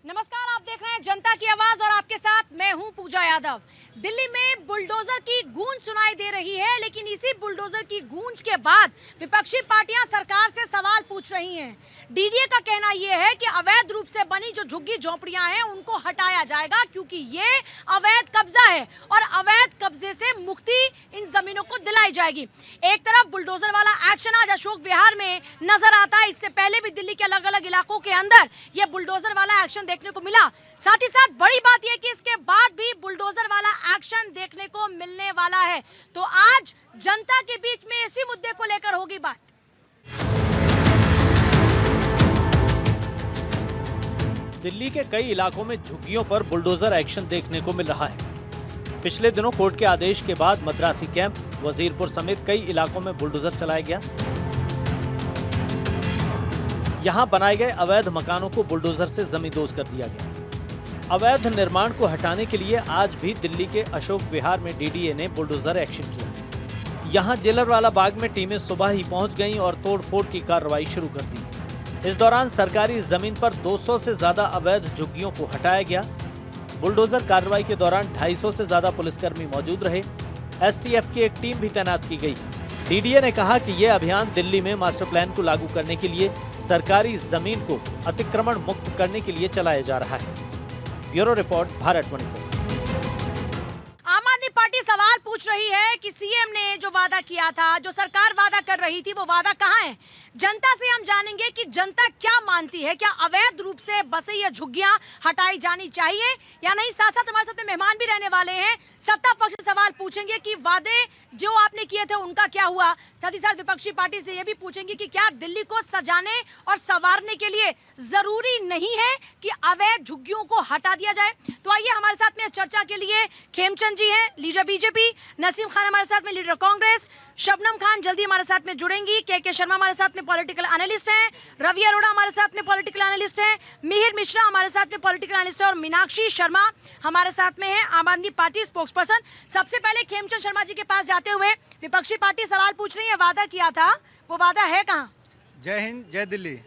नमस्कार, आप देख रहे हैं जनता की आवाज और आपके साथ मैं हूं पूजा यादव। दिल्ली में बुलडोजर की गूंज सुनाई दे रही है, लेकिन इसी बुलडोजर की गूंज के बाद विपक्षी पार्टियां सरकार से सवाल पूछ रही हैं। डीडीए का कहना यह है कि अवैध रूप से बनी जो झुग्गी झोंपड़ियां हैं उनको हटाया जाएगा, क्योंकि ये अवैध कब्जा है और अवैध कब्जे से मुक्ति इन जमीनों को दिलाई जाएगी। एक तरफ बुलडोजर वाला एक्शन आज अशोक विहार में नजर आता है, इससे पहले भी दिल्ली के अलग अलग इलाकों के अंदर ये बुलडोजर वाला एक्शन देखने को मिला। साथ ही साथ बड़ी बात यह कि इसके बाद भी बुलडोजर वाला एक्शन देखने को मिलने वाला है। तो आज जनता के बीच में इसी मुद्दे को लेकर होगी बात। दिल्ली के कई इलाकों में झुग्गियों पर बुलडोजर एक्शन देखने को मिल रहा है। पिछले दिनों कोर्ट के आदेश के बाद मद्रासी कैंप, वजीरपुर समेत कई इलाकों में बुलडोजर चलाया गया। यहां बनाए गए अवैध मकानों को बुलडोजर से जमींदोज कर दिया गया। अवैध निर्माण को हटाने के लिए आज भी दिल्ली के अशोक विहार में डीडीए ने बुलडोजर एक्शन किया। यहां जिलरवाला बाग में टीमें सुबह ही पहुंच गईं और तोड़फोड़ की कार्रवाई शुरू कर दी। इस दौरान सरकारी जमीन पर 200 से ज्यादा अवैध झुग्गियों को हटाया गया। बुलडोजर कार्रवाई के दौरान 250 से ज्यादा पुलिसकर्मी मौजूद रहे। एसटीएफ की एक टीम भी तैनात की गई। डीडीए ने कहा कि यह अभियान दिल्ली में मास्टर प्लान को लागू करने के लिए सरकारी जमीन को अतिक्रमण मुक्त करने के लिए चलाया जा रहा है। Bureau report, Bharat 24। आम आदमी पार्टी सवाल पूछ रही है कि सीएम ने जो वादा किया था, जो सरकार वादा कर रही थी, वो वादा कहाँ है। जनता से हम जानेंगे कि जनता क्या मानती है, क्या अवैध रूप से बसे ये झुग्गियां हटाई जानी चाहिए या नहीं। साथ साथ हमारे साथ में मेहमान भी रहने वाले हैं। सत्ता पक्ष से सवाल पूछेंगे कि वादे जो आपने किए थे उनका क्या हुआ। साथ ही साथ विपक्षी पार्टी से ये भी पूछेंगे कि क्या दिल्ली को सजाने और संवारने के लिए जरूरी नहीं है कि अवैध झुग्गियों को हटा दिया जाए। तो आइए हमारे साथ में चर्चा के लिए खेमचंद जी हैं, लीडर बीजेपी, नसीम खान हमारे साथ में लीडर कांग्रेस, शबनम खान जल्दी हमारे साथ में जुड़ेंगी, के शर्मा हमारे साथ में पॉलिटिकल एनालिस्ट हैं, रवि अरोड़ा हमारे साथ में पॉलिटिकल एनालिस्ट हैं, मिहिर मिश्रा हमारे साथ में पॉलिटिकल एनालिस्ट है और मीनाक्षी शर्मा हमारे साथ में है आम आदमी पार्टी स्पोक्स पर्सन। सबसे पहले खेमचंद शर्मा जी के पास जाते हुए विपक्षी पार्टी सवाल पूछ रही है, वादा किया था, वो वादा है कहाँ। जय हिंद, जय दिल्ली।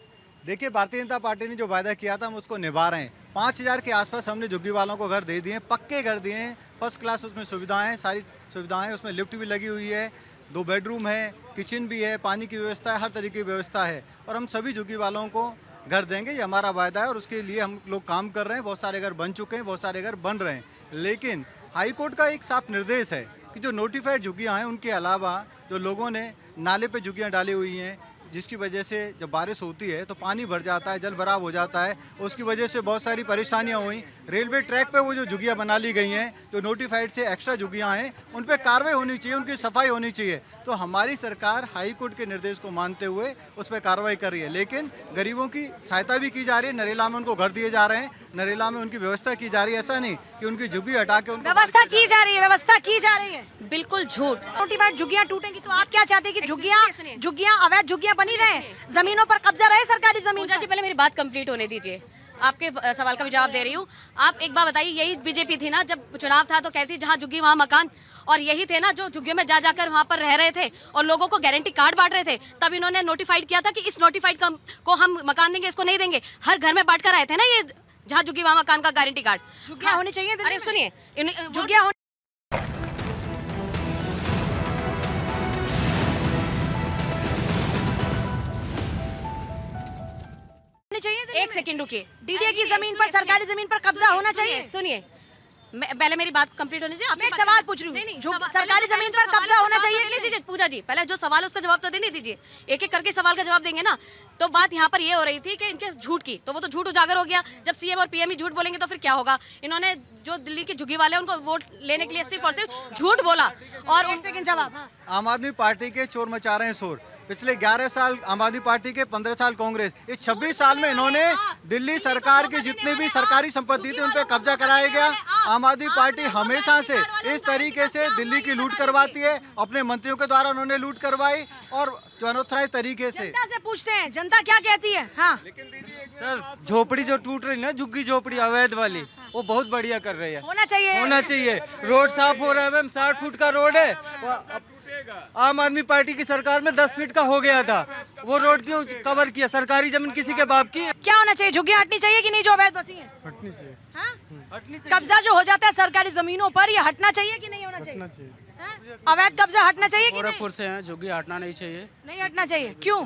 देखिए, भारतीय जनता पार्टी ने जो वादा किया था हम उसको निभा रहे हैं। 5000 के आसपास हमने झुग्गी वालों को घर दे दिए, पक्के घर दिए हैं, फर्स्ट क्लास उसमें सुविधाएं हैं, सारी सुविधाएं, उसमें लिफ्ट भी लगी हुई है, 2 बेडरूम है, किचन भी है, पानी की व्यवस्था है, हर तरीके की व्यवस्था है और हम सभी झुग्गी वालों को घर देंगे। ये हमारा वायदा है और उसके लिए हम लोग काम कर रहे हैं। बहुत सारे घर बन चुके हैं, बहुत सारे घर बन रहे हैं, लेकिन हाई कोर्ट का एक साफ निर्देश है कि जो नोटिफाइड झुग्गियाँ हैं उनके अलावा जो लोगों ने नाले पे झुग्गियाँ डाली हुई हैं, जिसकी वजह से जब बारिश होती है तो पानी भर जाता है, जल भराव हो जाता है, उसकी वजह से बहुत सारी परेशानियां हुई। रेलवे ट्रैक पे वो जो झुग्गियां बना ली गई हैं, जो नोटिफाइड से एक्स्ट्रा झुग्गियां हैं, उन पे कार्रवाई होनी चाहिए, उनकी सफाई होनी चाहिए। तो हमारी सरकार हाई कोर्ट के निर्देश को मानते हुए उस पर कार्रवाई कर रही है, लेकिन गरीबों की सहायता भी की जा रही है। नरेला में उनको घर दिए जा रहे हैं, नरेला में उनकी व्यवस्था की जा रही है। ऐसा नहीं कि उनकी झुग्गी हटा के व्यवस्था की जा रही है, व्यवस्था की जा रही है। बिल्कुल झूठ। नोटिफाइड झुग्गियां टूटेंगी तो आप क्या चाहते हैं कि झुग्गियां अवैध झुग्गियां बनी रहे, जमीनों पर कब्जा रहे सरकारी जमीन पूजा जी, पहले मेरी बात कंप्लीट होने दीजिए। आपके सवाल का भी जवाब दे रही हूँ। आप एक बात बताइए, यही बीजेपी थी ना जब चुनाव था तो कहती जहाँ झुग्गी वहाँ मकान, और यही थे ना जो झुग्गियों में जा जाकर वहाँ पर रह रहे थे और लोगों को गारंटी कार्ड बांट रहे थे। तब इन्होंने नोटिफाइड किया था कि इस नोटिफाइड को हम मकान देंगे, इसको नहीं देंगे। हर घर में बांट कर आए थे ना ये, जहाँ झुग्गी वहाँ मकान का गारंटी कार्ड। झुग्गियां होनी चाहिए। अरे सुनिए, झुग्गियां चाहिए। एक सेकंड रुकिए। डीडीए की जमीन पर, सरकारी जमीन पर कब्जा होना चाहिए। सुनिए, पहले मेरी बात कंप्लीट होनी चाहिए। मैं एक सवाल पूछ रही हूँ, जो सरकारी जमीन पर कब्जा होना चाहिए। दीजिए पूजा जी, पहले जो सवाल है उसका जवाब तो देने दीजिए। एक एक करके सवाल का जवाब देंगे ना। तो बात यहाँ पर ये हो रही थी कि इनके झूठ की, तो वो तो झूठ उजागर हो गया। जब सीएम और पीएम ही झूठ बोलेंगे तो फिर क्या होगा। इन्होंने जो दिल्ली के झुग्गी वाले उनको वोट लेने के लिए सिर्फ और सिर्फ झूठ बोला। और उनसे जवाब, आम आदमी पार्टी के चोर मचा रहे हैं शोर। पिछले 11 साल आम आदमी पार्टी के, 15 साल कांग्रेस, इस 26 साल में इन्होंने दिल्ली सरकार की जितनी भी सरकारी संपत्ति थी उन पे कब्जा कराया गया। आम आदमी पार्टी हमेशा से इस तरीके से दिल्ली की लूट करवाती है, अपने मंत्रियों के द्वारा उन्होंने लूट करवाई और जो अनोथराइज तरीके से। जनता से पूछते हैं, जनता क्या कहती है। हाँ सर, झोपड़ी जो टूट रही ना, झुग्गी झोपड़ी अवैध वाली, वो बहुत बढ़िया कर रही है। होना चाहिए, होना चाहिए। रोड साफ हो रहा है मैम, 60 फुट का रोड है। आम आदमी पार्टी की सरकार में 10 फीट का हो गया था, वो रोड क्यों कवर किया? सरकारी जमीन किसी के बाप की है? क्या होना चाहिए? झुग्गियां हटनी चाहिए कि नहीं जो अवैध बसी है? हटनी चाहिए। हाँ? हटनी चाहिए। कब्जा जो हो जाता है सरकारी जमीनों पर, ये हटना चाहिए कि नहीं होना चाहिए? हटना चाहिए। हाँ? अवैध कब्जा हटना चाहिए कि नहीं? गोरखपुर से हैं, झुग्गी हटना नहीं चाहिए नहीं हटना चाहिए, क्यों?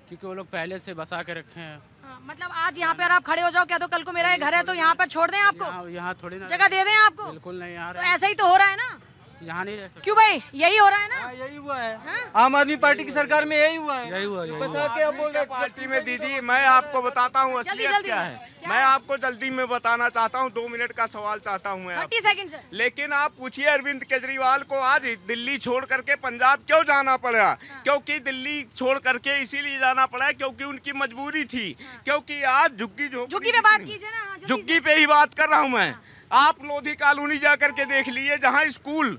क्योंकि वो लोग पहले से बसा के रखे हैं। हाँ, मतलब आज यहाँ पे आप खड़े हो जाओ, क्या तो कल को मेरा ये घर है तो यहाँ पर छोड़ दें आपको, यहाँ थोड़ी ना, जगह दे दें आपको? बिल्कुल नहीं, यहाँ तो ऐसा ही तो हो रहा है ना? यहाँ नहीं रह सकते। क्यों भाई, यही हो रहा है ना? हाँ, यही हुआ है। हाँ? आम आदमी पार्टी की सरकार में यही हुआ है। यही हुआ। बसा के अब बोल रहे पार्टी में दीदी, मैं आपको बताता हूँ जल्दी, असलियत जल्दी। क्या है। क्या? मैं आपको जल्दी में बताना चाहता हूँ, 2 मिनट का सवाल चाहता हूँ मैं 30 सेकंड से। लेकिन आप पूछिए अरविंद केजरीवाल को आज दिल्ली छोड़ करके पंजाब क्यों जाना पड़ा? क्योंकि दिल्ली छोड़ करके इसीलिए जाना पड़ा क्योंकि उनकी मजबूरी थी। क्योंकि आज झुग्गी पे बात कीजिए ना। हाँ, जल्दी से। झुग्गी पे ही बात कर रहा हूँ मैं। आप लोधी कॉलोनी जा करके देख लीजिए, जहाँ स्कूल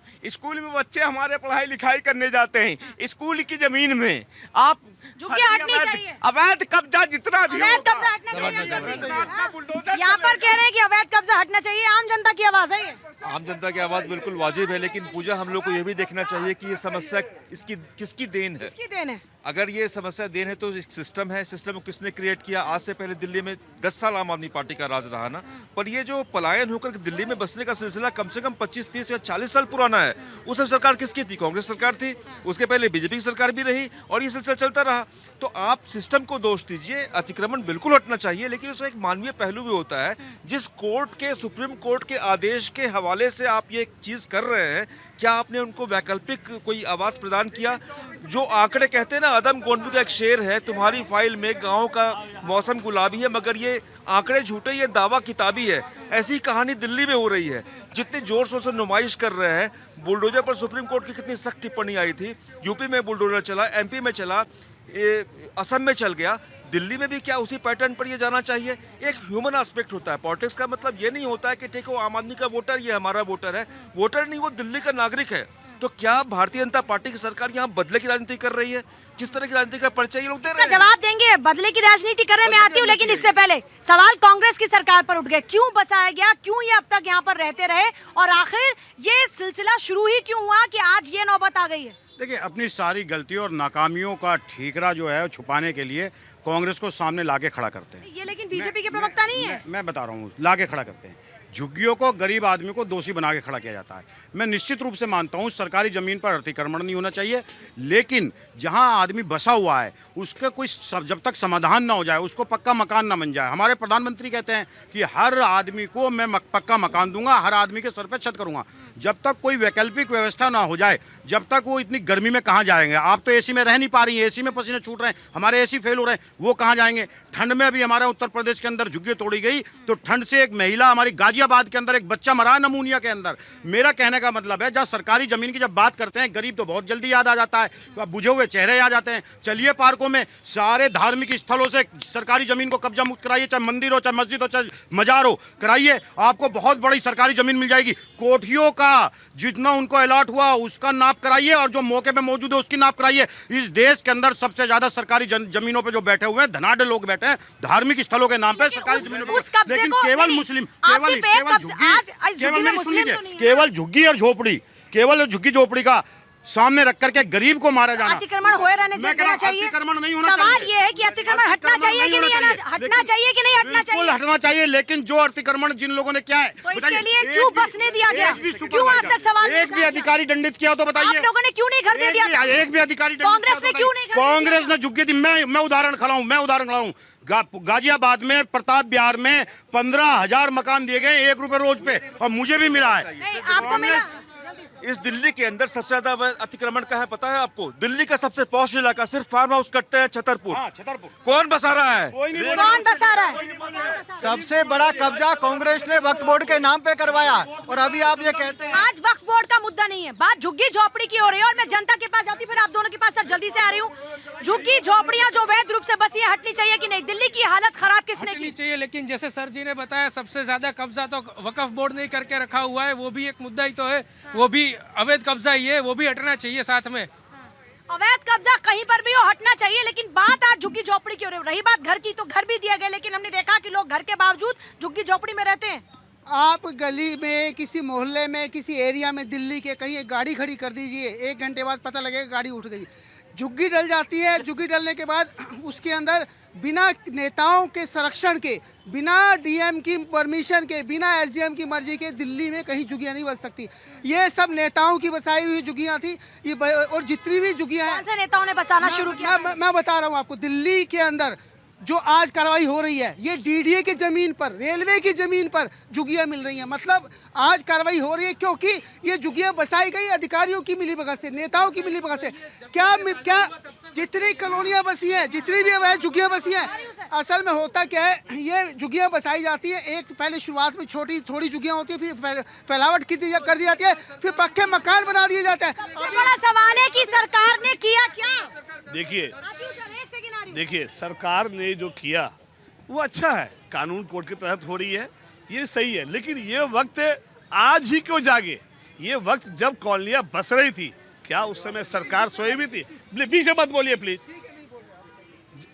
में बच्चे हमारे पढ़ाई लिखाई करने जाते हैं, स्कूल की जमीन में आप झुग्गी हटनी चाहिए। अवैध कब्जा जितना भी अवैध होगा, कब्जा हटना चाहिए। बुलडोजर यहाँ पर कह रहे हैं कि अवैध कब्जा हटना चाहिए, आम जनता की आवाज है ये। आम जनता की आवाज़ बिल्कुल वाजिब है, लेकिन पूजा हम लोग को ये भी देखना चाहिए कि ये समस्या इसकी किसकी देन है। किसकी देन है? अगर ये समस्या देन है तो एक सिस्टम है, सिस्टम को किसने क्रिएट किया? आज से पहले दिल्ली में 10 साल आम आदमी पार्टी का राज रहा ना, पर ये जो पलायन होकर दिल्ली में बसने का सिलसिला कम से कम 25, 30 या 40 साल पुराना है। उस समय सरकार किसकी थी? कांग्रेस सरकार थी। उसके पहले बीजेपी की सरकार भी रही और ये सिलसिला चलता रहा। तो आप सिस्टम को दोष दीजिए, अतिक्रमण बिल्कुल हटना चाहिए, लेकिन उसका एक मानवीय पहलू भी होता है। जिस कोर्ट के, सुप्रीम कोर्ट के आदेश के हवाले से आप ये चीज़ कर रहे हैं, क्या आपने उनको वैकल्पिक कोई आवाज़ प्रदान किया? जो आंकड़े कहते हैं ना, अदम गोंडू का एक शेर है, तुम्हारी फाइल में गाँव का मौसम गुलाबी है मगर ये आंकड़े झूठे, ये दावा किताबी है। ऐसी कहानी दिल्ली में हो रही है। जितने जोर शोर से नुमाइश कर रहे हैं, बुलडोजर पर सुप्रीम कोर्ट की कितनी सख्त टिप्पणी आई थी, यूपी में बुलडोजर चला, एमपी में चला, असम में चल गया, दिल्ली में भी क्या उसी पैटर्न पर ये जाना चाहिए? एक ह्यूमन एस्पेक्ट होता है। पॉलिटिक्स का मतलब ये नहीं होता है कि ठीक है वो आम आदमी का वोटर, ये हमारा वोटर है। वोटर नहीं, वो दिल्ली का नागरिक है। तो क्या भारतीय जनता पार्टी की सरकार यहाँ बदले की राजनीति कर रही है? किस तरह की राजनीति का परिचय ये लोग दे रहे हैं? जवाब देंगे, बदले की राजनीति करने में आती हूँ, लेकिन इससे पहले सवाल कांग्रेस की सरकार पर उठ गए। क्यों बसाया गया? क्यों ये अब तक यहाँ पर रहते रहे? और आखिर ये सिलसिला शुरू ही क्यों हुआ कि आज ये नौबत आ गई है? देखिए, अपनी सारी गलतियों और नाकामियों का ठीकरा जो है छुपाने के लिए कांग्रेस को सामने लाके खड़ा करते हैं। ये लेकिन बीजेपी के प्रवक्ता नहीं है। मैं बता रहा हूँ, लाके खड़ा करते हैं। झुग्गियों को, गरीब आदमी को दोषी बना के खड़ा किया जाता है। मैं निश्चित रूप से मानता हूँ सरकारी ज़मीन पर अतिक्रमण नहीं होना चाहिए, लेकिन जहाँ आदमी बसा हुआ है उसका कोई जब तक समाधान ना हो जाए, उसको पक्का मकान ना बन जाए। हमारे प्रधानमंत्री कहते हैं कि हर आदमी को मैं पक्का मकान दूंगा, हर आदमी के सर पे छत करूंगा। जब तक कोई वैकल्पिक व्यवस्था ना हो जाए, जब तक वो इतनी गर्मी में कहाँ जाएंगे? आप तो एसी में रह नहीं पा रही हैं, एसी में पसीने छूट रहे हैं, हमारे एसी फेल हो रहे हैं, वो कहाँ जाएंगे? ठंड में अभी हमारे उत्तर प्रदेश के अंदर झुग्गी तोड़ी गई तो ठंड से एक महिला, हमारी गाजियाबाद के अंदर एक बच्चा मरा नमूनिया के अंदर। मेरा कहने का मतलब है, जहाँ सरकारी जमीन की जब बात करते हैं, गरीब तो बहुत जल्दी याद आ जाता है, तो बुझे हुए चेहरे आ जाते हैं। चलिए पार्कों में, सारे धार्मिक स्थलों से सरकारी जमीन को कब्जा मुक्त कराइए, चाहे मंदिर हो, चाहे मस्जिद हो, चाहे मजार हो, कराइए, आपको बहुत बड़ी सरकारी जमीन मिल जाएगी। कोठियों का जितना उनको अलॉट हुआ उसका नाप कराइए और जो मौके पे मौजूद है उसकी नाप कराइए। इस देश के अंदर सबसे ज्यादा सरकारी जमीनों पे जो बैठे हुए हैं, धनाढ़ लोग बैठे हैं धार्मिक स्थलों के नाम पे, सरकारी जमीनों पे, लेकिन केवल मुस्लिम, केवल झुग्गी और झोपड़ी, केवल झुग्गी झोपड़ी का सामने रख करके गरीब को मारा जाना। अतिक्रमण हो रहने चाहिए। अतिक्रमण नहीं होना सवाल चाहिए। ये है कि अतिक्रमण हटना चाहिए कि नहीं हटना चाहिए कि नहीं हटना चाहिए? बिल्कुल हटना चाहिए, लेकिन जो अतिक्रमण जिन लोगों ने किया है, तो इसके लिए क्यों बसने दिया गया? क्यों आज तक सवाल एक भी अधिकारी दंडित किया तो बताइए? आप लोगों ने क्यों नहीं घर दे दिया? एक भी अधिकारी कांग्रेस ने क्यों नहीं घर दिया? कांग्रेस ने झुग्गी दी। मैं उदाहरण खड़ा हूँ, गाजियाबाद में, प्रताप बिहार में 15,000 मकान दिए गए, ₹1 रोज पे, और मुझे भी मिला है। नहीं, आपको मिला? इस दिल्ली के अंदर सबसे ज्यादा अतिक्रमण का है पता है आपको? दिल्ली का सबसे पॉश इलाका सिर्फ फार्म हाउस कटते हैं, छतरपुर। छतरपुर कौन बसा रहा है? कौन बसा रहा है? सबसे बड़ा कब्जा कांग्रेस ने वक्फ बोर्ड के नाम पे करवाया, और अभी आप ये कहते हैं। आज वक्फ बोर्ड का मुद्दा नहीं है, बात झुग्गी झोपड़ी की हो रही है। और मैं जनता के पास जाती, फिर आप दोनों के पास सर जल्दी से आ रही हूँ। झुग्गी झोपड़ियाँ जो वैध रूप से बसी है, हटनी चाहिए कि नहीं? दिल्ली की हालत खराब किसने की? चाहिए, लेकिन जैसे सर जी ने बताया, सबसे ज्यादा कब्जा तो वक्फ बोर्ड ने करके रखा हुआ है, वो भी एक मुद्दा ही तो है, वो भी अवैध कब्जा ही है, वो भी हटना चाहिए साथ में। अवैध कब्जा कहीं पर भी हो, हटना चाहिए। लेकिन बात आज झुग्गी झोपड़ी की हो रही बात घर की, तो घर भी दिया गया, लेकिन हमने देखा कि लोग घर के बावजूद झुग्गी झोपड़ी में रहते हैं। आप गली में, किसी मोहल्ले में, किसी एरिया में दिल्ली के कहीं एक गाड़ी खड़ी कर दीजिए, 1 घंटे बाद पता लगेगा गाड़ी उठ गई। झुग्गी डल जाती है, झुग्गी डलने के बाद उसके अंदर बिना नेताओं के संरक्षण के, बिना डीएम की परमिशन के, बिना एसडीएम की मर्जी के दिल्ली में कहीं झुग्गियाँ नहीं बच सकती। ये सब नेताओं की बसाई हुई झुग्गियाँ थी। ये और जितनी भी झुग्गियाँ हैं, कौन से नेताओं ने बसाना शुरू किया? मैं बता रहा हूँ आपको, दिल्ली के अंदर जो आज कार्रवाई हो रही है, ये डीडीए की जमीन पर, रेलवे की जमीन पर झुग्गियाँ मिल रही हैं। मतलब आज कार्रवाई हो रही है क्योंकि ये झुग्गियाँ बसाई गई अधिकारियों की मिलीभगत से, नेताओं की मिलीभगत से। क्या जितनी कॉलोनियाँ बसी हैं, जितनी भी झुग्गियाँ बसी हैं, असल में होता क्या है, ये झुग्गियाँ बसाई जाती है। एक पहले शुरुआत में छोटी थोड़ी झुग्गियाँ होती है, फिर फैलावट कर दी जाती है, फिर पक्के मकान बना दिए जाते हैं। सबसे बड़ा सवाल है कि सरकार ने किया क्या? देखिए सरकार ने जो किया वो अच्छा है, कानून कोर्ट के तहत हो रही है, ये सही है। लेकिन ये वक्त आज ही क्यों जागे? ये वक्त जब कॉलोनियां बस रही थी, क्या उस समय सरकार सोई भी थी? बीच में मत बोलिए प्लीज।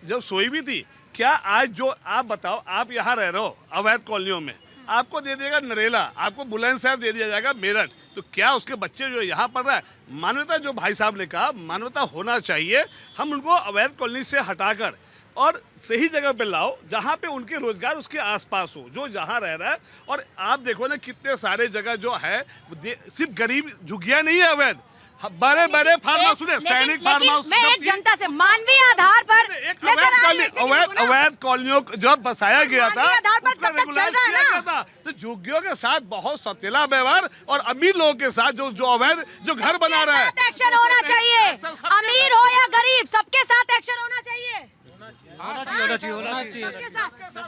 जब सोई भी थी, क्या आज जो आप बताओ, आप यहाँ रह रहे हो अवैध कॉलोनियों में, आपको दे देगा नरेला, आपको बुलंदशहर दे दिया जाएगा मेरठ, तो क्या उसके बच्चे जो यहाँ पढ़ रहा है? मानवता, जो भाई साहब ने कहा, मानवता होना चाहिए। हम उनको अवैध कॉलोनी से हटाकर और सही जगह पे लाओ जहाँ पे उनके रोजगार उसके आसपास हो, जो जहाँ रह रहा है। और आप देखो ना कितने सारे जगह जो है, सिर्फ गरीब झुग्गियाँ नहीं है अवैध, बड़े बड़े फार्म हाउस, सैनिक फार्म हाउस। मैं एक जनता से मानवीय आधार पर अवैध कॉलोनियों जब बसाया गया था, आधार पर कब तक चल रहा है ना? तो झुग्गियों के साथ बहुत सौतेला व्यवहार और अमीर लोगों के साथ जो अवैध जो घर बना रहा है, एक्शन होना चाहिए। अमीर हो या गरीब, सबके साथ एक्शन होना चाहिए।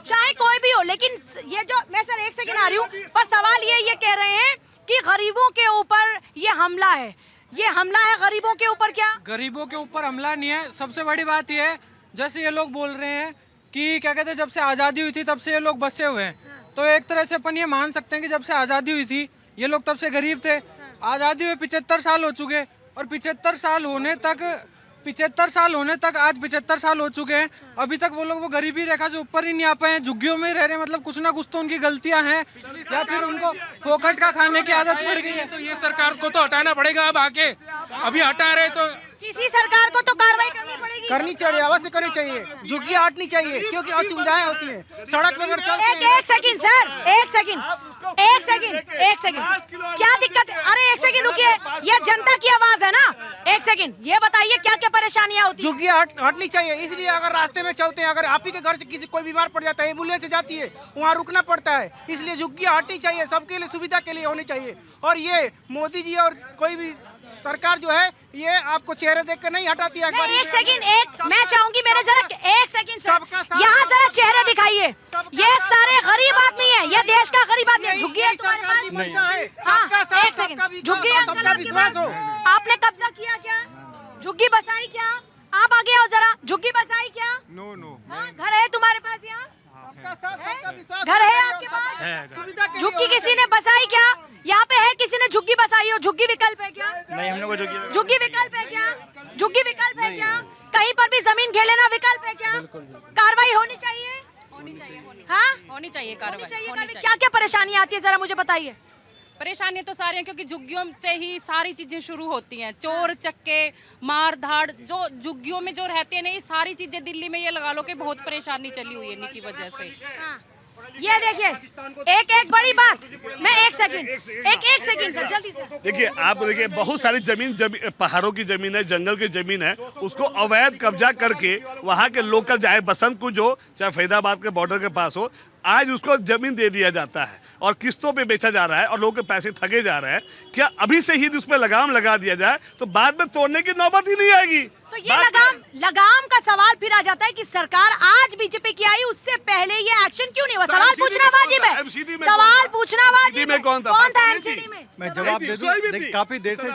चाहे कोई भी हो। लेकिन ये जो मैं सर एक सेकंड आ रही हूँ, पर सवाल ये कह रहे हैं कि गरीबों के ऊपर ये हमला है, ये हमला है गरीबों के ऊपर। क्या गरीबों के ऊपर हमला नहीं है। सबसे बड़ी बात ये है, जैसे ये लोग बोल रहे हैं कि क्या कहते हैं, जब से आज़ादी हुई थी तब से ये लोग बसे हुए हैं, तो एक तरह से अपन ये मान सकते हैं कि जब से आज़ादी हुई थी ये लोग तब से गरीब थे। आज़ादी हुए 75 साल हो चुके, और 75 साल होने तक आज 75 साल हो चुके हैं, अभी तक वो लोग वो गरीबी रेखा से ऊपर ही नहीं आ पाए हैं, झुग्गियों में रह रहे हैं। मतलब कुछ ना कुछ तो उनकी गलतियां हैं, या फिर उनको फोकट का खाने की आदत पड़ गई है। तो ये सरकार को तो हटाना पड़ेगा। अब आके अभी हटा रहे तो किसी सरकार को तो कार्रवाई करनी पड़ेगी, करनी चाहिए, अवश्य करनी चाहिए, झुग्गियाँ हटनी चाहिए, क्योंकि असुविधाएं होती हैं सड़क में अगर चलते हैं। एक सेकंड सर, एक सेकंड, क्या दिक्कत है? अरे एक सेकंड रुकिए, ये जनता की आवाज है ना। एक सेकंड, ये बताइए क्या क्या परेशानियां होती हैं? झुग्गियाँ हटनी चाहिए, इसलिए अगर रास्ते में चलते हैं, अगर आप ही के घर से किसी कोई बीमार पड़ जाता है, एम्बुलेंस जाती है, वहाँ रुकना पड़ता है, इसलिए झुग्गियाँ हटनी चाहिए, सबके लिए सुविधा के लिए होनी चाहिए। और ये मोदी जी और कोई भी सरकार जो है, ये आपको चेहरे देख कर नहीं हटाती है। एक सेकंड, मैं चाहूंगी मेरे जरा एक सेकंड यहाँ जरा चेहरे दिखाइए। ये सारे गरीब आदमी है, ये देश का गरीब आदमी है। झुग्गियाँ तुम्हारे पास? हाँ, एक सेकंड, झुग्गियाँ आपने कब्जा किया क्या? झुग्गी बसाई क्या? आप आगे आओ जरा। झुग्गी बसाई क्या? नो घर है तुम्हारे पास? यहाँ घर है आपके पास? झुग्गी किसी ने बसाई क्या? यहाँ पे है किसी ने झुग्गी बसाई हो? झुग्गी विकल्प है क्या? नहीं, हम लोग झुग्गी विकल्प है क्या? झुग्गी विकल्प है क्या? कहीं पर भी जमीन खेले ना विकल्प है क्या? कार्रवाई होनी चाहिए, हाँ होनी चाहिए कार्रवाई। क्या क्या परेशानी आती है जरा मुझे बताइए। परेशानी तो सारी है, क्योंकि झुग्गियों से ही सारी चीजें शुरू होती हैं। चोर चक्के, मार धाड़, जो झुग्गियों में जो रहते हैं, ये सारी चीजें दिल्ली में ये लगा लो कि बहुत परेशानी चली हुई है इन्हीं की वजह से। ये देखिए एक बड़ी बात, मैं एक सेकंड सर जल्दी से। देखिए आप देखिए, बहुत सारी जमीन पहाड़ों की जमीन है, जंगल की जमीन है, उसको अवैध कब्जा करके वहाँ के लोकल, चाहे बसंत कुंज हो, चाहे फरीदाबाद के बॉर्डर के पास हो, आज उसको जमीन दे दिया जाता है और किस्तों पे बेचा जा रहा है और लोगों के पैसे ठगे जा रहे हैं। क्या अभी से ही उस पर लगाम लगा दिया जाए तो बाद में तोड़ने की नौबत ही नहीं आएगी? तो ये लगाम का सवाल फिर आ जाता है कि सरकार आज बीजेपी की आई, उससे पहले ये एक्शन क्यों नहीं हुआ? सवाल पूछना वाजिब है, सवाल पूछना वाजिब है। कौन था एमसीडी में? मैं जवाब दे दूं, काफी देर से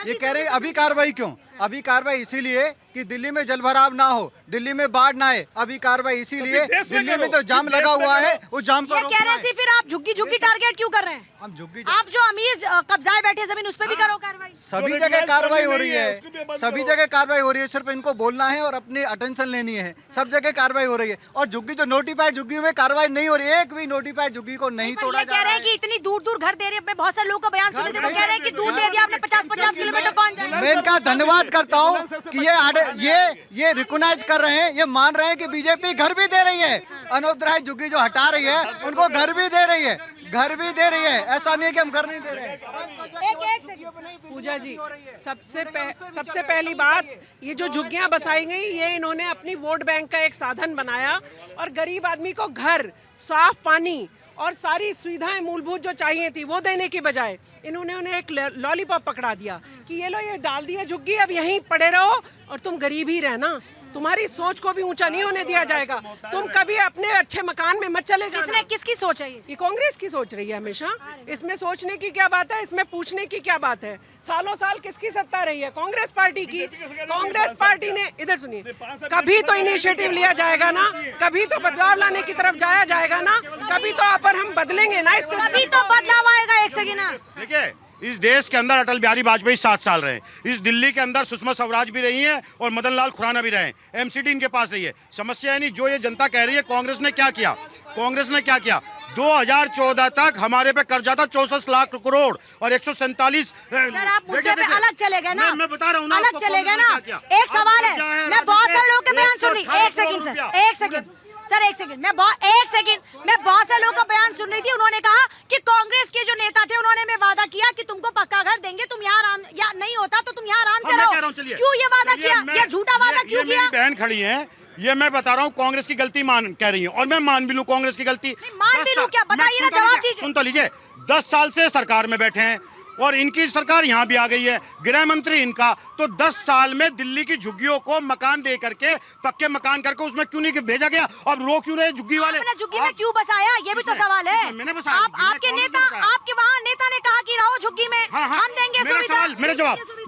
ये कह रहे हैं अभी कार्रवाई क्यों? अभी कार्रवाई इसीलिए कि दिल्ली में जलभराव ना हो, दिल्ली में बाढ़ ना आए। अभी कार्रवाई इसीलिए, दिल्ली में तो जाम लगा हुआ है, उस जाम को कह रहे हैं। फिर आप झुग्गी टारगेट क्यों कर रहे हैं? हम झुग्गी, आप जो अमीर कब्जाए बैठे जमीन, उस पर भी करो कार्रवाई। सभी जगह कार्रवाई हो रही है, सभी जगह कार्रवाई हो रही है, सिर्फ इनको बोलना है और अपनी अटेंशन लेनी है। सब जगह कार्रवाई हो रही है और झुग्गी जो नोटिफाइड झुग्गी में कार्रवाई नहीं हो रही है, एक भी नोटिफाइड झुग्गी को नहीं तोड़ा जा कह रहा रहे है। हैं कि इतनी दूर दूर घर दे रहे हैं। बहुत सारे लोगों का बयान सुने थे, वो कह रहे हैं कि दूर दे दिया आपने, 50-50 किलोमीटर कौन जाए। मैं इनका धन्यवाद करता हूँ कि ये रिकॉग्नाइज कर रहे हैं, ये मान रहे हैं कि बीजेपी घर भी दे रही है, अनऑथराइज्ड झुग्गी जो हटा रही है उनको घर भी दे रही है, घर भी दे रही है। ऐसा नहीं है कि हम घर नहीं दे रहे हैं। पूजा जी, सबसे पहली बात, ये जो झुग्गियां बसाई गई ये इन्होंने अपनी वोट बैंक का एक साधन बनाया और गरीब आदमी को घर, साफ पानी और सारी सुविधाएं मूलभूत जो चाहिए थी वो देने की बजाय इन्होंने उन्हें एक लॉलीपॉप पकड़ा दिया कि ये लो, ये डाल दिया झुग्गी, अब यहीं पड़े रहो और तुम गरीब ही रहना, तुम्हारी सोच को भी ऊंचा नहीं होने दिया जाएगा, तुम कभी अपने अच्छे मकान में मत चले जाना। किसकी सोच है ये कांग्रेस की सोच रही है हमेशा। इसमें सोचने की क्या बात है, इसमें पूछने की क्या बात है। सालों साल किसकी सत्ता रही है? कांग्रेस पार्टी की। कांग्रेस पार्टी ने, इधर सुनिए, कभी तो इनिशिएटिव लिया जाएगा ना, कभी तो बदलाव लाने की तरफ जाया जाएगा ना, कभी तो पर हम बदलेंगे ना, इससे कभी तो बदलाव आएगा। एक सेकंड ना, देखिए, इस देश के अंदर अटल बिहारी वाजपेयी 7 साल रहे, इस दिल्ली के अंदर सुषमा स्वराज भी रही हैं और मदन लाल खुराना भी रहे, एमसीडी इनके पास रही है। समस्या है नहीं, जो ये जनता कह रही है कांग्रेस ने क्या किया, कांग्रेस ने क्या किया, 2014 तक हमारे पे कर्जा था 64 लाख करोड़ और 147। सर आप मुद्दे पे अलग चले गए ना, मैं बता रहा हूँ ना, अलग चले गए ना। एक सवाल है, मैं बहुत सारे लोगों के बयान सुन रही। एक सेकंड सर, एक सेकंड सर, एक सेकंड, मैं बहुत सारे लोगों का बयान सुन रही थी। उन्होंने कहा कि कांग्रेस के जो नेता थे उन्होंने में वादा किया कि तुमको पक्का घर देंगे, तुम यहाँ आराम, या नहीं होता तो तुम यहाँ आराम से रहो। क्यों ये वादा किया, ये झूठा वादा क्यों किया? बहन खड़ी है, ये मैं बता रहा हूँ, कांग्रेस की गलती कह रही है और मैं मान भी लूँ कांग्रेस की गलती। मान भी लूँ क्या, बताइए ना, जवाब दीजिए। सुन तो लीजिए, 10 साल से सरकार में बैठे हैं और इनकी सरकार यहाँ भी आ गई है, गृह मंत्री इनका, तो 10 साल में दिल्ली की झुग्गियों को मकान दे करके, पक्के मकान करके उसमें क्यों नहीं भेजा गया? अब रो क्यों रहे झुग्गी वाले? झुग्गी में क्यों बसाया, ये भी तो सवाल है। मैंने बसाया, आपके नेता, आपके वहाँ नेता ने कहा कि रहो झुग्गी में, हम देंगे सुविधा।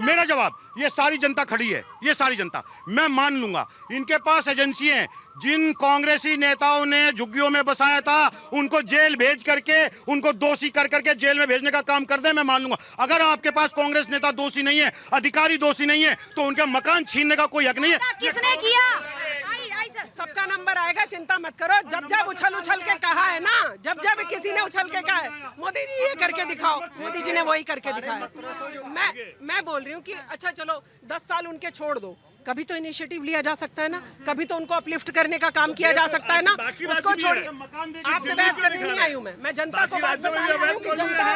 मेरा जवाब, ये सारी जनता खड़ी है, ये सारी जनता, मैं मान लूंगा इनके पास एजेंसी है, जिन कांग्रेसी नेताओं ने झुग्गियों में बसाया था उनको जेल भेज करके, उनको दोषी कर करके जेल में भेजने का काम कर दे, मैं मान लूंगा। अगर आपके पास कांग्रेस नेता दोषी नहीं है, अधिकारी दोषी नहीं है, तो उनके मकान छीनने का कोई हक नहीं है। किसने किया? सबका नंबर आएगा, चिंता मत करो। जब उछल के कहा है ना, जब किसी ने उछल के कहा है, मोदी जी ये करके दिखाओ, मोदी जी ने वही करके दिखाया। मैं बोल रही हूँ कि अच्छा चलो 10 साल उनके छोड़ दो, कभी तो इनिशिएटिव लिया जा सकता है ना, कभी तो उनको अपलिफ्ट करने का काम किया जा सकता है ना, उसको छोड़िए। आपसे बहस करने नहीं आई हूँ मैं जनता को बात बता रही हूँ कि जनता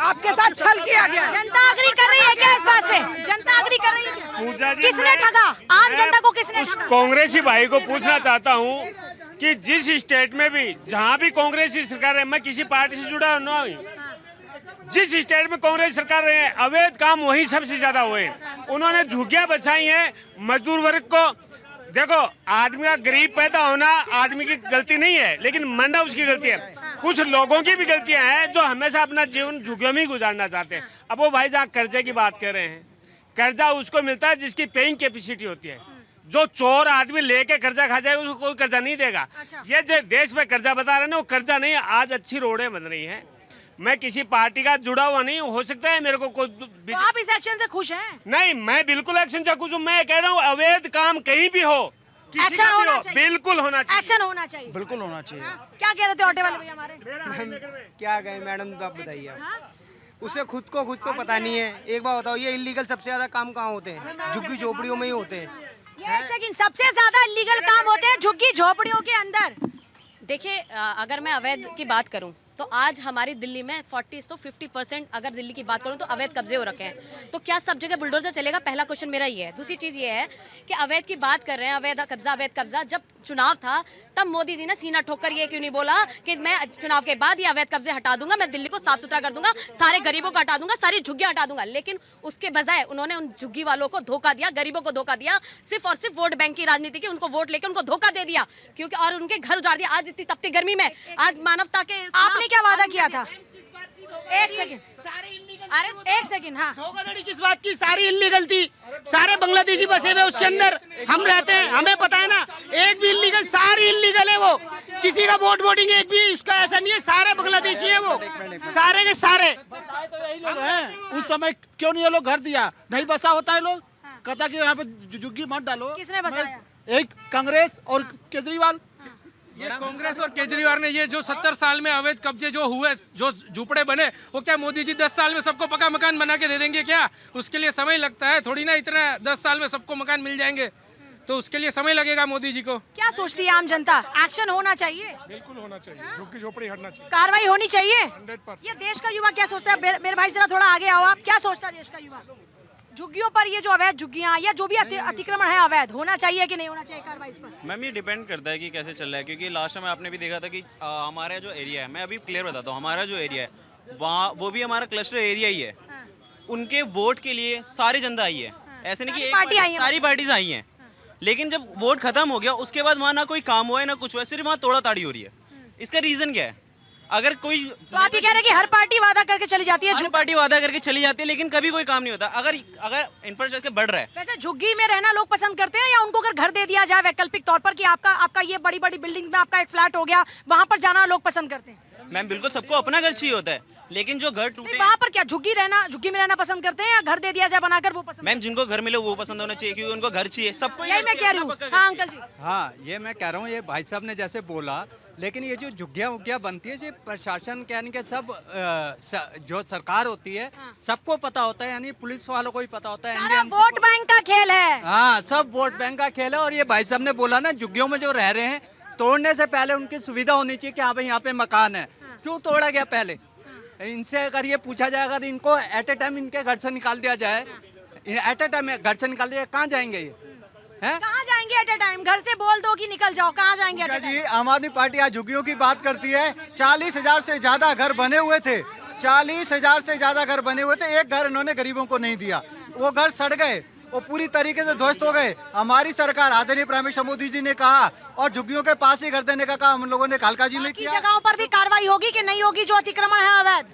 आपके साथ छल किया गया। जनता अग्री कर रही है क्या इस बात से? जनता अग्री कर रही है क्या? पूजा जी, किसने ठगा आम जनता को? किसने उस ठगा? कांग्रेसी भाई को पूछना चाहता हूँ कि जिस स्टेट में भी, जहाँ भी कांग्रेसी सरकार है, मैं किसी पार्टी से जुड़ा ना हूँ, जिस स्टेट में कांग्रेस सरकार रहे हैं, अवैध काम वही सबसे ज्यादा हुए। उन्होंने झुग्गियां बचाई हैं मजदूर वर्ग को। देखो, आदमी का गरीब पैदा होना आदमी की गलती नहीं है, लेकिन मरना उसकी गलती है। कुछ लोगों की भी गलतियां हैं जो हमेशा अपना जीवन झुग्गियों में ही गुजारना चाहते हैं। अब वो भाई जहाँ कर्जे की बात कर रहे हैं, कर्जा उसको मिलता है जिसकी पेइंग कैपेसिटी होती है। जो चोर आदमी लेके कर्जा खा जाएगा उसको कोई कर्जा नहीं देगा। ये जो देश में कर्जा बता रहे हैं ना, वो कर्जा नहीं है। आज अच्छी रोडें बन रही हैं, मैं किसी पार्टी का जुड़ा हुआ नहीं, हो सकता है मेरे को कोई। तो आप इस एक्शन से खुश हैं? नहीं, मैं बिल्कुल एक्शन से खुश हूँ। मैं कह रहा हूँ अवैध काम कहीं भी हो, एक्शन होना चाहिए, बिल्कुल होना चाहिए, एक्शन होना चाहिए, बिल्कुल होना चाहिए। क्या कह रहे थे ऑटो वाले भैया हमारे? क्या कहें मैडम, आप बताइए। उसे खुद को तो पता नहीं है। एक बार बताओ, ये इलीगल सबसे ज्यादा काम कहाँ होते हैं? झुग्गी झोपड़ियों में ही होते हैं। ये एक सेकंड, सबसे ज्यादा इलीगल काम होते हैं झुग्गी झोपड़ियों के अंदर। देखिए, अगर मैं अवैध की बात करूं तो आज हमारी दिल्ली में 40 तो 50% अगर दिल्ली की बात करूं तो अवैध कब्जे हो रखे हैं। तो क्या सब जगह बुलडोजर चलेगा? पहला क्वेश्चन मेरा ये है। दूसरी चीज़ ये है कि अवैध की बात कर रहे हैं, अवैध कब्जा। जब चुनाव था तब मोदी जी ने सीना ठोकर ये क्यों नहीं बोला कि मैं चुनाव के बाद ये अवैध कब्जे हटा दूंगा, मैं दिल्ली को साफ सुथरा कर दूंगा, सारे गरीबों को हटा दूंगा, सारी झुग्गियां हटा दूंगा। लेकिन उसके बजाय उन्होंने उन झुग्गी वालों को धोखा दिया, गरीबों को धोखा दिया, सिर्फ और सिर्फ वोट बैंक की राजनीति की, उनको वोट लेकर उनको धोखा दे दिया, क्योंकि और उनके घर उजाड़ दिया। आज इतनी तपती गर्मी में, आज मानवता के आपने क्या वादा किया था? एक सेकंड, अरे एक सेकंड, हाँ, धोखाधड़ी किस बात की? सारी इल्लीगल थी, सारे बांग्लादेशी बसे हुए उसके अंदर, हम रहते हैं, हमें पता है ना। एक भी इल्लीगल, सारी इल्लीगल है वो, किसी का वोटिंग एक भी उसका ऐसा नहीं है, सारे बांग्लादेशी है वो, सारे के सारे। तो यही लोग हैं, उस समय क्यों नहीं ये लोग घर दिया? नहीं बसा होता है लोग, कहता कि यहाँ पे झुग्गी मत डालो। किसने बसाया? एक कांग्रेस और केजरीवाल। ये कांग्रेस और केजरीवाल ने ये जो 70 साल में अवैध कब्जे जो हुए, जो झूपड़े बने, वो क्या मोदी जी 10 साल में सबको पक्का मकान बना के दे देंगे क्या? उसके लिए समय लगता है, थोड़ी ना इतना 10 साल में सबको मकान मिल जाएंगे, तो उसके लिए समय लगेगा मोदी जी को। क्या सोचती है आम जनता? एक्शन होना चाहिए, बिल्कुल होना चाहिए, झुग्गी झोपड़ी हटना चाहिए, कार्रवाई होनी चाहिए। 100%। ये देश का युवा क्या सोचता है? मेरे भाई जरा थोड़ा आगे आओ, आप क्या सोचता है देश का युवा? झुग्गियों पर ये जो अवैध झुग्गियां या जो भी अतिक्रमण है अवैध, होना चाहिए कि नहीं होना चाहिए कार्रवाई इस पर? मैम ये डिपेंड करता है कि कैसे चल रहा है, क्योंकि लास्ट टाइम आपने भी देखा था कि हमारा जो एरिया है, मैं अभी क्लियर बताता हूँ, हमारा जो एरिया है वहाँ वो भी हमारा क्लस्टर एरिया ही है। उनके वोट के लिए सारी जनता आई है, ऐसे नहीं कि एक पार्टी आई है, सारी पार्टीज आई हैं। लेकिन जब वोट खत्म हो गया उसके बाद वहाँ ना कोई काम हुआ है ना कुछ हुआ है, सिर्फ वहाँ तोड़ा ताड़ी हो रही है। इसका रीजन क्या है? अगर कोई तो आप ये कह रहे हैं कि हर पार्टी वादा करके चली जाती है, हर पार्टी वादा करके चली जाती है, लेकिन कभी कोई काम नहीं होता। अगर इंफ्रास्ट्रक्चर बढ़ रहा है। वैसे झुग्गी में रहना लोग पसंद करते हैं या उनको अगर घर दे दिया जाए वैकल्पिक तौर पर कि आपका ये बड़ी बड़ी बिल्डिंग में आपका एक फ्लैट हो गया, वहाँ पर जाना लोग पसंद करते हैं? मैम बिल्कुल सबको अपना घर चाहिए होता है, लेकिन जो घर टूटे, वहाँ पर क्या झुग्गी में रहना पसंद करते हैं या घर दे दिया जाए बनाकर वो पसंद? मैम जिनको घर मिले वो पसंद होना चाहिए, क्योंकि उनको घर चाहिए। सबको यही मैं कह रही हूँ। हाँ अंकल जी। हाँ ये मैं कह रहा हूँ, ये भाई साहब ने जैसे बोला, लेकिन ये जो झुग्गियाँ उग्गियाँ बनती है, ये प्रशासन यानी कि सब जो सरकार होती है सबको पता होता है, यानी पुलिस वालों को भी पता होता है। सारा वोट बैंक का खेल है। हाँ सब वोट बैंक का खेल है। और ये भाई साहब ने बोला ना, झुग्गियों में जो रह रहे हैं, तोड़ने से पहले उनकी सुविधा होनी चाहिए कि हाँ भाई यहाँ पे मकान है। क्यों तोड़ा गया पहले? इनसे अगर ये पूछा जाए, अगर इनको एट ए टाइम इनके घर से निकाल दिया जाए, एट ए टाइम घर से निकाल दिया, कहाँ जाएंगे ये? कहाँ जाएंगे एट ए टाइम? घर से बोल दो कि निकल जाओ, कहाँ जाएंगे एट ए टाइम? जी आम आदमी पार्टी आज झुग्गियों की बात करती है। 40,000 से ज्यादा घर बने हुए थे, 40,000 से ज्यादा घर बने हुए थे, एक घर इन्होंने गरीबों को नहीं दिया। वो घर सड़ गए, वो पूरी तरीके से ध्वस्त हो गए। हमारी सरकार आदरणीय प्राइम मिनिस्टर मोदी जी ने कहा और झुग्गियों के पास ही घर देने का काम हम लोगों ने कालकाजी में किया। जगहों पर भी कार्रवाई होगी कि नहीं होगी जो अतिक्रमण है अवैध?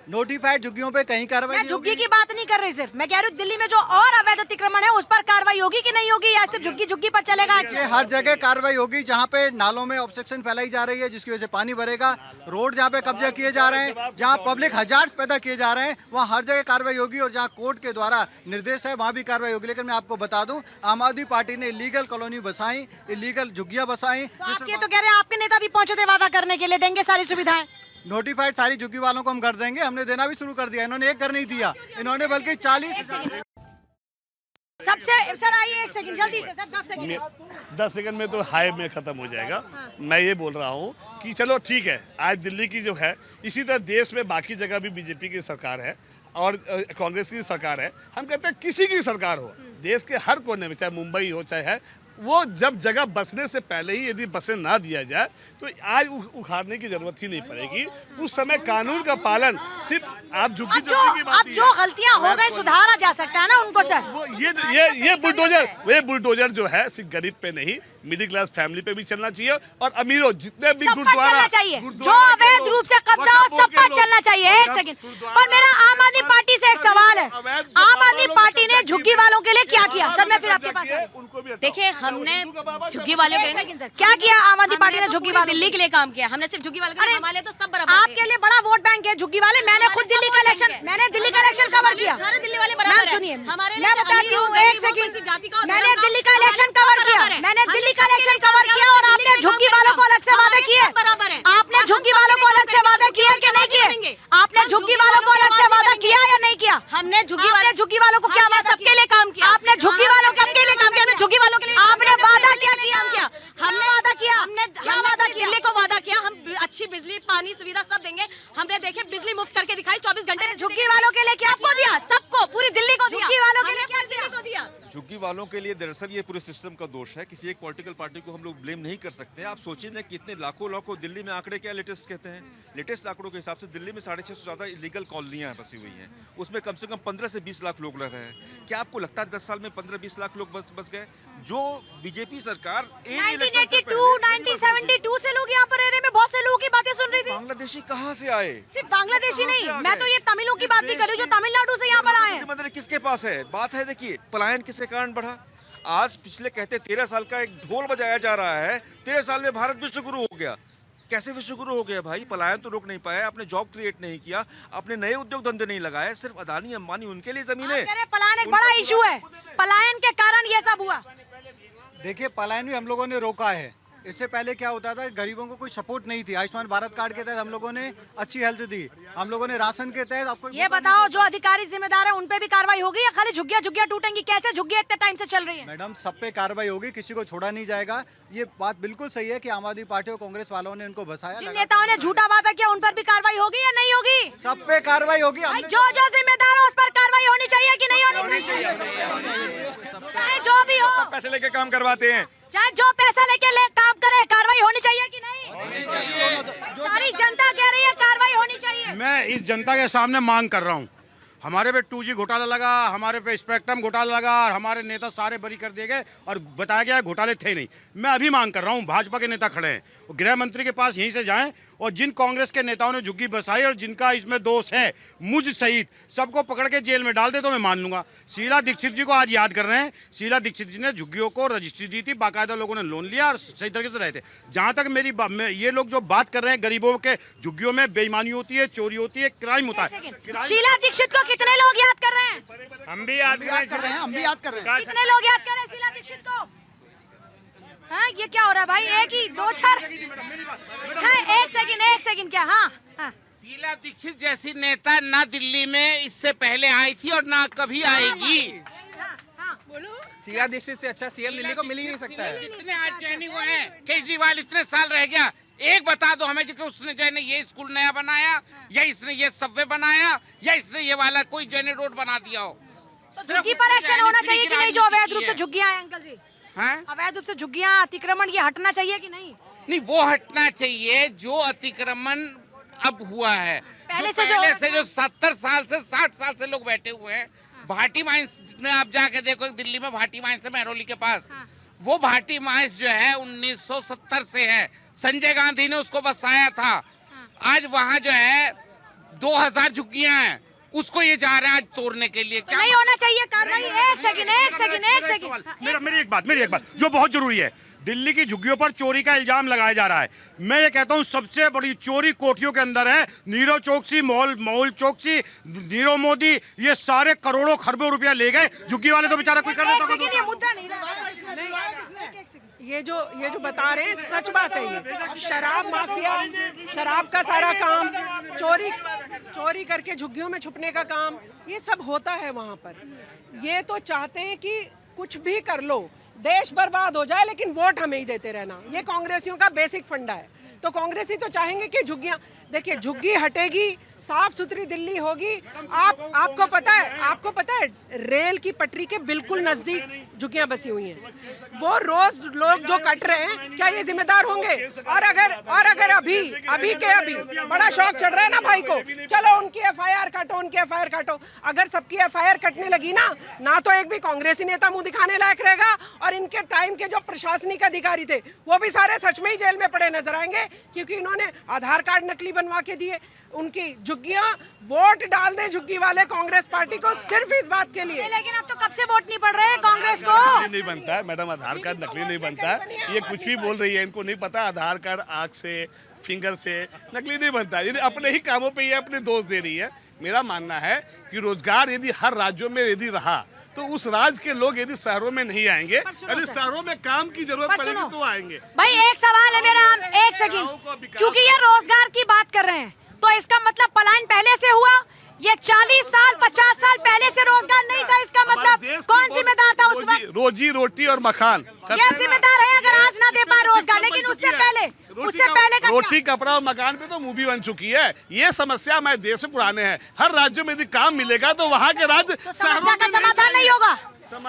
नोटिफाइड झुग्गियों पे कहीं कार्रवाई मैं झुग्गी की बात नहीं कर रही, सिर्फ मैं कह रही हूँ दिल्ली में जो और अवैध अतिक्रमण है उस पर कार्रवाई होगी कि नहीं होगी, या सिर्फ झुग्गी पर चलेगा? ये हर जगह कार्रवाई होगी जहाँ पे नालों में ऑब्स्ट्रक्शन फैलाई जा रही है, जिसकी वजह से पानी भरेगा। रोड जहाँ पे कब्जे किए जा रहे हैं, जहाँ पब्लिक हजार्ड्स पैदा किए जा रहे हैं, वहाँ हर जगह कार्रवाई होगी। और जहाँ कोर्ट के द्वारा निर्देश है वहाँ भी कार्रवाई होगी। लेकिन मैं आपको बता दूं, आम आदमी पार्टी ने इलीगल कॉलोनी बसाई, इलीगल झुग्गियाँ बसाई। आप ये तो कह रहे हैं आपके नेता भी पहुंचे थे वादा करने के लिए, देंगे सारी सुविधाएं। नोटिफाइड सारी झुग्गी वालों को हम घर देंगे, हमने देना भी शुरू कर दिया। इन्होंने एक घर नहीं दिया, इन्होंने बल्कि 40,000। सबसे सर आइए एक सेकंड जल्दी से सर, 10 सेकंड। 10 सेकंड में तो हाई में खत्म हो जाएगा। मैं ये बोल रहा हूँ कि चलो ठीक है, आज दिल्ली की जो है, इसी तरह देश में बाकी जगह भी बीजेपी की सरकार है और कांग्रेस की सरकार है। हम कहते हैं किसी की सरकार हो, देश के हर कोने में, चाहे मुंबई हो चाहे है, वो जब जगह बसने से पहले ही यदि बसने ना दिया जाए तो आज उखाड़ने की जरूरत ही नहीं पड़ेगी। उस समय कानून का पालन सिर्फ आप झुग्गी की बात अब जो गलतियां हो गई सुधारा जा सकता है ना उनको सर। ये बुलडोजर जो है सिर्फ गरीब पे नहीं, मिडिल क्लास फैमिली पे भी चलना चाहिए और अमीरों जितने भी गुरुद्वारा चाहिए, जो अवैध रूप से कब्जा हो सब पर चलना चाहिए। एक सेकंड, पर मेरा आम आदमी पार्टी से एक सवाल है, आम आदमी पार्टी ने झुग्गी वालों के लिए क्या किया? सर मैं फिर आपके पास। देखिए हमने झुग्गी वालों के लिए क्या किया? आम आदमी पार्टी ने झुग्गी वालों दिल्ली के लिए काम किया, हमने सिर्फ झुग्गी वालों के लिए, हमारे तो सब बराबर। आपके लिए बड़ा वोट बैंक है झुग्गी वाले। मैंने खुद दिल्ली का इलेक्शन कवर किया। सारे दिल्ली वाले बराबर मैम सुनिए, मैं बताती हूँ एक सेकंड, मैंने दिल्ली का इलेक्शन कवर किया, मैंने दिल्ली का इलेक्शन कवर किया और आपने झुग्गी वालों को अलग से वादे किए? आपने झुग्गी वालों को अलग से वादे किए कि नहीं किए? आपने झुग्गी वालों को अलग से वादा किया या नहीं किया? हमने झुग्गी वालों को क्या वादा? सबके लिए काम किया। आपने झुग्गी वालों सबके लिए काम किया, हमने झुग्गी वालों के लिए आपने वादा क्या किया? हमने वादा किया, हमने दिल्ली को वादा किया हम अच्छी बिजली पानी सुविधा सब देंगे। हमने देखे बिजली मुफ्त करके दिखाई 24 घंटे में। झुग्गी वालों के लिए क्या सबको दिया, सबको, पूरी दिल्ली को दिया। झुग्गी वालों के लिए क्या दिया? झुग्गी वालों के लिए दरअसल ये पूरे सिस्टम का दोष है। किसी एक पॉलिटिकल पार्टी को हम लोग ब्लेम नहीं कर सकते। आप सोचिए ना कि इतने लाखों दिल्ली में आंकड़े क्या लेटेस्ट कहते हैं, लेटेस्ट आंकड़ों के हिसाब से दिल्ली में 650 से ज्यादा इलीगल कॉलोनियां बसी हुई हैं। उसमें कम से कम 15 से 20 लाख लोग रह रहे हैं। क्या आपको लगता है 10 साल में 15-20 लाख लोग बस गए? जो बीजेपी सरकार 1972 से लोग यहाँ पर रह रहे हैं। मैं बहुत से लोगों की बातें सुन रही थी। बांग्लादेशी कहाँ से आए? सिर्फ बांग्लादेशी नहीं, मैं तो ये तमिलों की बात भी कर रही हूँ जो तमिलनाडु से यहाँ पर आए हैं। मतलब किसके पास है? बात है देखिए, पलायन किसके कारण बढ़ा? आज पिछले कहते 13 साल का एक ढोल बजाया जा रहा है, 13 साल में भारत विश्व गुरु हो गया। कैसे विश्वगुरु हो गया भाई? पलायन तो रोक नहीं पाया, आपने जॉब क्रिएट नहीं किया, आपने नए उद्योग धंधे नहीं लगाए, सिर्फ अदानी अंबानी उनके लिए जमीनें। पलायन एक बड़ा इशू है, पलायन के कारण ये सब हुआ। देखिए पलायन भी हम लोगों ने रोका है। इससे पहले क्या होता था, गरीबों को कोई सपोर्ट नहीं थी। आयुष्मान भारत कार्ड के तहत हम लोगों ने अच्छी हेल्थ दी, हम लोगों ने राशन के तहत आपको ये बताओ जो अधिकारी जिम्मेदार है उन पे भी कार्रवाई होगी या खाली झुग्गियां झुग्गियां टूटेंगी? कैसे झुग्गियां इतने टाइम से चल रही है? मैडम सब पे कार्रवाई होगी, किसी को छोड़ा नहीं जाएगा। ये बात बिल्कुल सही है कि आम आदमी पार्टी और कांग्रेस वालों ने इनको बसाया। जिन नेताओं ने झूठा वादा किया उन पर भी कार्रवाई होगी या नहीं होगी? सब पे कार्रवाई होगी। जो जो जिम्मेदार हो उस पर कार्रवाई होनी चाहिए कि नहीं होनी चाहिए? चाहे जो भी हो, पैसे लेके काम करवाते हैं, चाहे जो पैसा लेके काम करे, कार्रवाई होनी चाहिए कि नहीं? सारी जनता कह रही है कार्रवाई होनी चाहिए। मैं इस जनता के सामने मांग कर रहा हूँ। हमारे पे 2G घोटाला लगा, हमारे पे स्पेक्ट्रम घोटाला लगा, और हमारे नेता सारे बरी कर दिए गए और बताया गया घोटाले थे नहीं। मैं अभी मांग कर रहा हूँ, भाजपा के नेता खड़े हैं, वो गृह मंत्री के पास यहीं से जाएं और जिन कांग्रेस के नेताओं ने झुग्गी बसाई और जिनका इसमें दोष है, मुझ सहित सबको पकड़ के जेल में डाल दे तो मैं मान लूंगा। शीला दीक्षित जी को आज याद कर रहे हैं। शीला दीक्षित जी ने झुग्गियों को रजिस्ट्री दी थी, बाकायदा लोगों ने लोन लिया और सही तरीके से रहे थे। जहां तक ये लोग जो बात कर रहे हैं, गरीबों के झुग्गियों में बेईमानी होती है, चोरी होती है, क्राइम होता है। शीला दीक्षित को कितने लोग याद कर रहे हैं? हम भी याद कर रहे हैं, हम भी याद कर रहे हैं। कितने लोग याद कर रहे हैं शीला दीक्षित को? हाँ, ये क्या हो रहा है भाई? एक ही दो चार है। एक सेकंड क्या? हाँ, शीला दीक्षित जैसी नेता ना दिल्ली में इससे पहले आई थी और ना कभी आएगी। बोलो। शीला दीक्षित से अच्छा सीएम दिल्ली को मिल ही नहीं सकता है। इतने आज ज्वाइनिंग हुए हैं, केजरीवाल इतने साल रह गया, एक बता दो हमें कि उसने जो है ये स्कूल नया बनाया, या इसने ये सबवे बनाया, या इसने ये वाला कोई जो है रोड बना दिया हो। झुग्गी पर एक्शन होना चाहिए कि नहीं? जो अवैध रूप से झुग्गियां हैं अंकल जी, हैं? अवैध रूप से झुग्गियां, अतिक्रमण, ये हटना चाहिए कि नहीं? नहीं, वो हटना चाहिए जो अतिक्रमण अब हुआ है। पहले से जो 70 साल से 60 साल से लोग बैठे हुए हैं। भाटी माइंस में आप जाके देखो, दिल्ली में भाटी माइंस है मेहरौली के पास। वो भाटी माइंस जो है 1970 से है, संजय गांधी ने उसको बसाया था। आज वहाँ जो है 2000 झुग्गियां हैं, उसको ये जा रहे हैं आज तोड़ने के लिए। क्या नहीं होना चाहिए कार्रवाई? एक सेकंड। मेरी एक बात जो बहुत जरूरी है। दिल्ली की झुग्गियों पर चोरी का इल्जाम लगाया जा रहा है। मैं ये कहता हूँ सबसे बड़ी चोरी कोठियों के अंदर है। नीरव चोकसी, मोल चोकसी, नीरव मोदी, ये सारे करोड़ों खरबों रुपया ले गए। झुग्गी वाले तो बेचारा कोई कर लेता। मुद्दा नहीं ये जो बता रहे हैं सच बात है। ये शराब माफिया, शराब का सारा काम, चोरी करके झुग्गियों में छुपने का काम, ये सब होता है वहाँ पर। ये तो चाहते हैं कि कुछ भी कर लो, देश बर्बाद हो जाए, लेकिन वोट हमें ही देते रहना। ये कांग्रेसियों का बेसिक फंडा है। तो कांग्रेसी तो चाहेंगे कि झुग्गियां, देखिए झुग्गी हटेगी, साफ सुथरी दिल्ली होगी। आपको पता है रेल की पटरी के बिल्कुल नजदीक झुग्गियां बसी हुई हैं। वो रोज लोग जो कट रहे हैं, क्या ये जिम्मेदार होंगे? और अगर अभी बड़ा शौक चढ़ रहा है ना भाई को, चलो उनकी एफआईआर काटो। अगर सबकी एफआईआर कटने लगी ना तो एक भी कांग्रेसी नेता मुंह दिखाने लायक रहेगा, और इनके टाइम के जो प्रशासनिक अधिकारी थे वो भी सारे सच में ही जेल में पड़े नजर आएंगे, क्योंकि इन्होंने आधार कार्ड नकली बनवा के दिए। उनकी झुग्गियां, वोट डाल दें झुग्गी वाले कांग्रेस पार्टी को सिर्फ इस बात के लिए। लेकिन अब तो कब से वोट नहीं पड़ रहे कांग्रेस को। नहीं बनता है मैडम, आधार कार्ड नकली नहीं बनता है। ये कुछ भी बोल रही है, इनको नहीं पता आधार कार्ड आँख से, फिंगर से नकली नहीं बनता है। यदि अपने ही कामों पे ये अपने दोष दे रही है। मेरा मानना है कि रोजगार यदि हर राज्यों में यदि रहा तो उस राज्य के लोग यदि शहरों में नहीं आएंगे, यदि शहरों में काम की जरूरत पड़ेगी तो आएंगे। भाई एक सवाल है मेरा, एक सेकंड, क्योंकि ये रोजगार की बात कर रहे हैं तो इसका मतलब पलायन पहले से हुआ। ये 40 साल 50 साल पहले से रोजगार नहीं था, इसका मतलब कौन जिम्मेदार था उस वक्त? रोजी रोटी और मकान ये जिम्मेदार है अगर आज ना दे पाए रोजगार। लेकिन उससे पहले का रोटी कपड़ा और मकान पे तो मूवी बन चुकी है। ये समस्या हमारे देश में पुराने हैं। हर राज्य में यदि काम मिलेगा तो वहाँ के राज्य समस्या का समाधान नहीं होगा।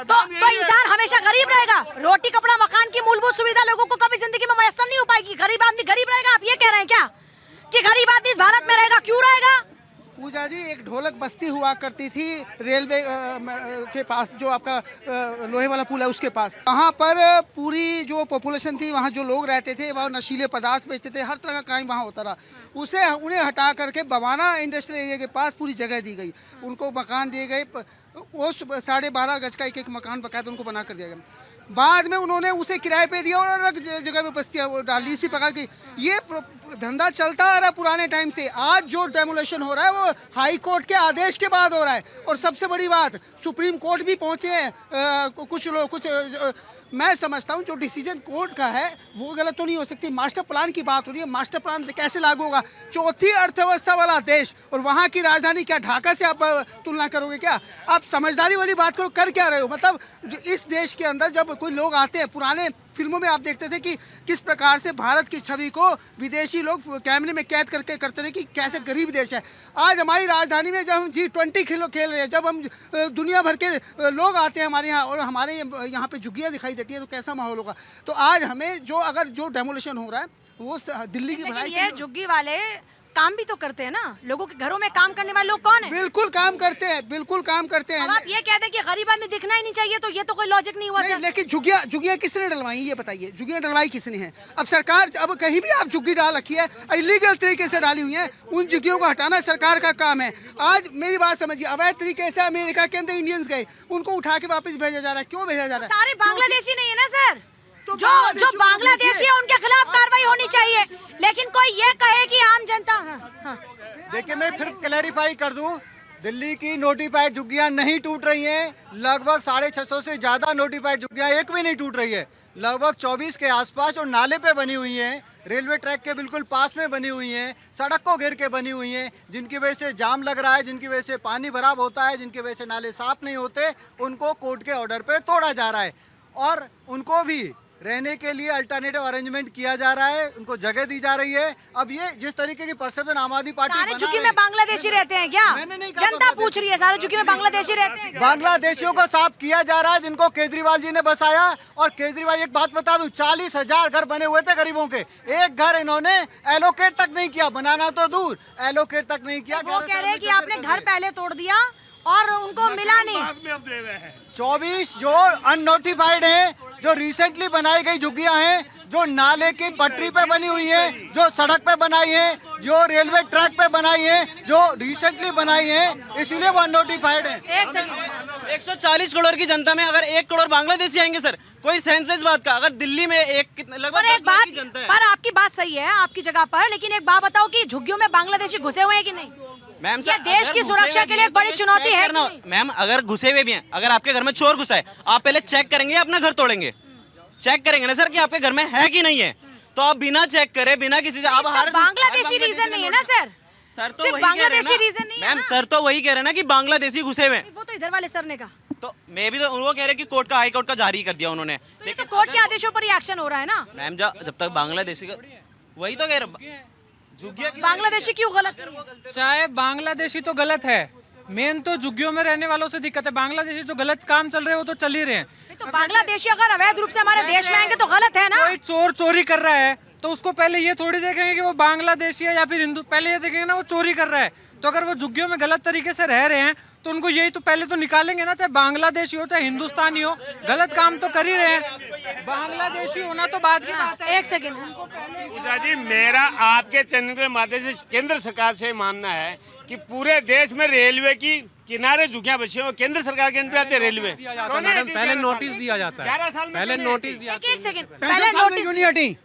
तो इंसान हमेशा गरीब रहेगा। रोटी कपड़ा मकान की मूलभूत सुविधा लोगों को कभी जिंदगी में मैसर नहीं हो पाएगी। गरीब आदमी गरीब रहेगा। आप ये कह रहे हैं क्या कि गरीब आदमी इस भारत में रहेगा? क्यों रहेगा? पूजा जी, एक ढोलक बस्ती हुआ करती थी रेलवे के पास, जो आपका लोहे वाला पुल है उसके पास। वहाँ पर पूरी जो पॉपुलेशन थी, वहाँ जो लोग रहते थे, वह नशीले पदार्थ बेचते थे, हर तरह का क्राइम वहाँ होता रहा। उन्हें हटा करके बवाना इंडस्ट्रियल एरिया के पास पूरी जगह दी गई, उनको मकान दिए गए, वो 12.5 गज का एक मकान बकायदा उनको बना कर दिया गया। बाद में उन्होंने उसे किराए पे दिया और अलग जगह पे बस्तियाँ डाली इसी प्रकार की। ये धंधा चलता आ रहा है पुराने टाइम से। आज जो डेमोलेशन हो रहा है वो हाई कोर्ट के आदेश के बाद हो रहा है। और सबसे बड़ी बात, सुप्रीम कोर्ट भी पहुंचे हैं कुछ लोग। मैं समझता हूं जो डिसीजन कोर्ट का है वो गलत तो नहीं हो सकती। मास्टर प्लान की बात हो रही है, मास्टर प्लान कैसे लागू होगा? चौथी अर्थव्यवस्था वाला देश और वहाँ की राजधानी क्या ढाका से आप तुलना करोगे क्या? आप समझदारी वाली बात करो, कर क्या रहे हो? मतलब इस देश के अंदर जब कोई लोग आते हैं, पुराने फिल्मों में आप देखते थे कि किस प्रकार से भारत की छवि को विदेशी लोग कैमरे में कैद करके करते रहे कि कैसे गरीब देश है। आज हमारी राजधानी में जब हम G20 खेल रहे हैं, जब हम दुनिया भर के लोग आते हैं हमारे यहाँ और हमारे यहाँ पे झुग्गियाँ दिखाई देती है, तो कैसा माहौल होगा? तो आज हमें जो डेमोलेशन हो रहा है वो दिल्ली की बनाई। ये झुग्गी वाले काम भी तो करते हैं ना, लोगों के घरों में काम करने वाले लोग कौन है? बिल्कुल काम करते हैं, बिल्कुल काम करते हैं। अब आप ये कहते हैं कि गरीब आदमी दिखना ही नहीं चाहिए, तो ये तो कोई लॉजिक नहीं हुआ सर। लेकिन झुग्गियाँ किसने डलवाई ये बताइए? झुग्गियाँ डलवाई किसने हैं? अब सरकार, अब कहीं भी आप झुग्गी डाल रखी है, इलीगल तरीके से डाली हुई है, उन झुग्गियों को हटाना सरकार का काम है। आज मेरी बात समझिए, अवैध तरीके से अमेरिका के अंदर इंडियंस गए, उनको उठा के वापस भेजा जा रहा है। क्यों भेजा जा रहा है? सारे बांग्लादेशी नहीं है ना सर? जो बांग्लादेशी है उनके खिलाफ कार्रवाई होनी चाहिए, लेकिन कोई ये कहे कि आम जनता। देखिए, मैं फिर क्लैरिफाई कर दूं, दिल्ली की नोटिफाइड झुग्गियां नहीं टूट रही हैं। लगभग 650 से ज़्यादा नोटिफाइड झुग्गियां एक भी नहीं टूट रही है। लगभग 24 के आसपास और नाले पे बनी हुई हैं, रेलवे ट्रैक के बिल्कुल पास में बनी हुई हैं, सड़क को घेर के बनी हुई हैं, जिनकी वजह से जाम लग रहा है, जिनकी वजह से पानी भराव होता है, जिनकी वजह से नाले साफ नहीं होते, उनको कोर्ट के ऑर्डर पे तोड़ा जा रहा है और उनको भी रहने के लिए अल्टरनेटिव अरेंजमेंट किया जा रहा है, उनको जगह दी जा रही है। अब ये जिस तरीके की परसेप्शन आम आदमी पार्टी सारे झुग्गी में बांग्लादेशी रहते हैं क्या? जनता पूछ रही है, सारे झुग्गी में बांग्लादेशी रहते हैं? बांग्लादेशियों को साफ किया जा रहा है, जिनको केजरीवाल जी ने बसाया। और केजरीवाल, एक बात बता दूं, 40,000 घर बने हुए थे गरीबों के, एक घर इन्होंने एलोकेट तक नहीं किया, बनाना तो दूर, एलोकेट तक नहीं किया। वो कह रहे हैं कि आपने घर पहले तोड़ दिया और उनको मिला नहीं। 24 जो अननोटिफाइड हैं, जो रिसेंटली बनाई गई झुग्गियां हैं, जो नाले की पटरी पे बनी हुई है, जो सड़क पे बनाई है, जो रेलवे ट्रैक पे बनाई है, जो रिसेंटली बनाई है, इसीलिए वो अननोटिफाइड है। 140 करोड़ की जनता में अगर 1 करोड़ बांग्लादेशी आएंगे सर, कोई सेंस इस बात का? अगर दिल्ली में लगभग 10 लाख की जनता है। पर आपकी बात सही है आपकी जगह पर, लेकिन एक बात बताओ कि झुग्गियों में बांग्लादेशी घुसे हुए हैं कि नहीं? मैम ये देश की सुरक्षा के लिए एक बड़ी चुनौती है। मैम, अगर घुसे हुए भी हैं, अगर आपके घर में चोर घुसा है, आप पहले चेक करेंगे या अपना घर तोड़ेंगे? चेक करेंगे ना सर कि आपके घर में है कि नहीं है। तो आप बिना चेक करे, बिना किसी से आप हर बांग्लादेशी रीजन नहीं है ना सर? सर तो सिर्फ बांग्लादेशी रीजन नहीं है मैम, सर तो वही कह रहे हैं ना कि बांग्लादेशी घुसे हुए हैं। वो तो इधर वाले सर ने कहा। तो मैं भी तो वो कह रहे हैं कि कोर्ट का, हाई कोर्ट का जारी कर दिया उन्होंने, लेकिन कोर्ट के आदेशों पर ही एक्शन हो रहा है ना मैम। जब तक बांग्लादेशी का, वही तो कह रहे, बांग्लादेशी क्यों गलत नहीं है? चाहे बांग्लादेशी तो गलत है, मेन तो झुग्गियों में रहने वालों से दिक्कत है। बांग्लादेशी जो गलत काम चल रहे हैं वो तो चल ही रहे हैं। तो बांग्लादेशी अगर अवैध रूप से हमारे देश में आएंगे तो गलत है ना? कोई चोर चोरी कर रहा है तो उसको पहले ये थोड़ी देखेंगे कि वो बांग्लादेशी है या फिर हिंदू, पहले ये देखेंगे ना वो चोरी कर रहा है। तो अगर वो झुग्गियों में गलत तरीके से रह रहे हैं तो उनको यही तो पहले तो निकालेंगे ना, चाहे बांग्लादेशी हो चाहे हिंदुस्तानी हो, गलत काम तो कर ही रहे हैं। बांग्लादेशी होना तो बाद की बात है। एक सेकंड पूजा जी, मेरा आपके चैनल के माध्यम से केंद्र सरकार से मानना है कि पूरे देश में रेलवे की किनारे झुग्गियां बची हैं, केंद्र सरकार के अंदर आते हैं रेलवे। मैडम, पहले नोटिस दिया जाता है, पहले नोटिस दिया। एक सेकंड, पहले नोटिस क्यों नहीं हटी?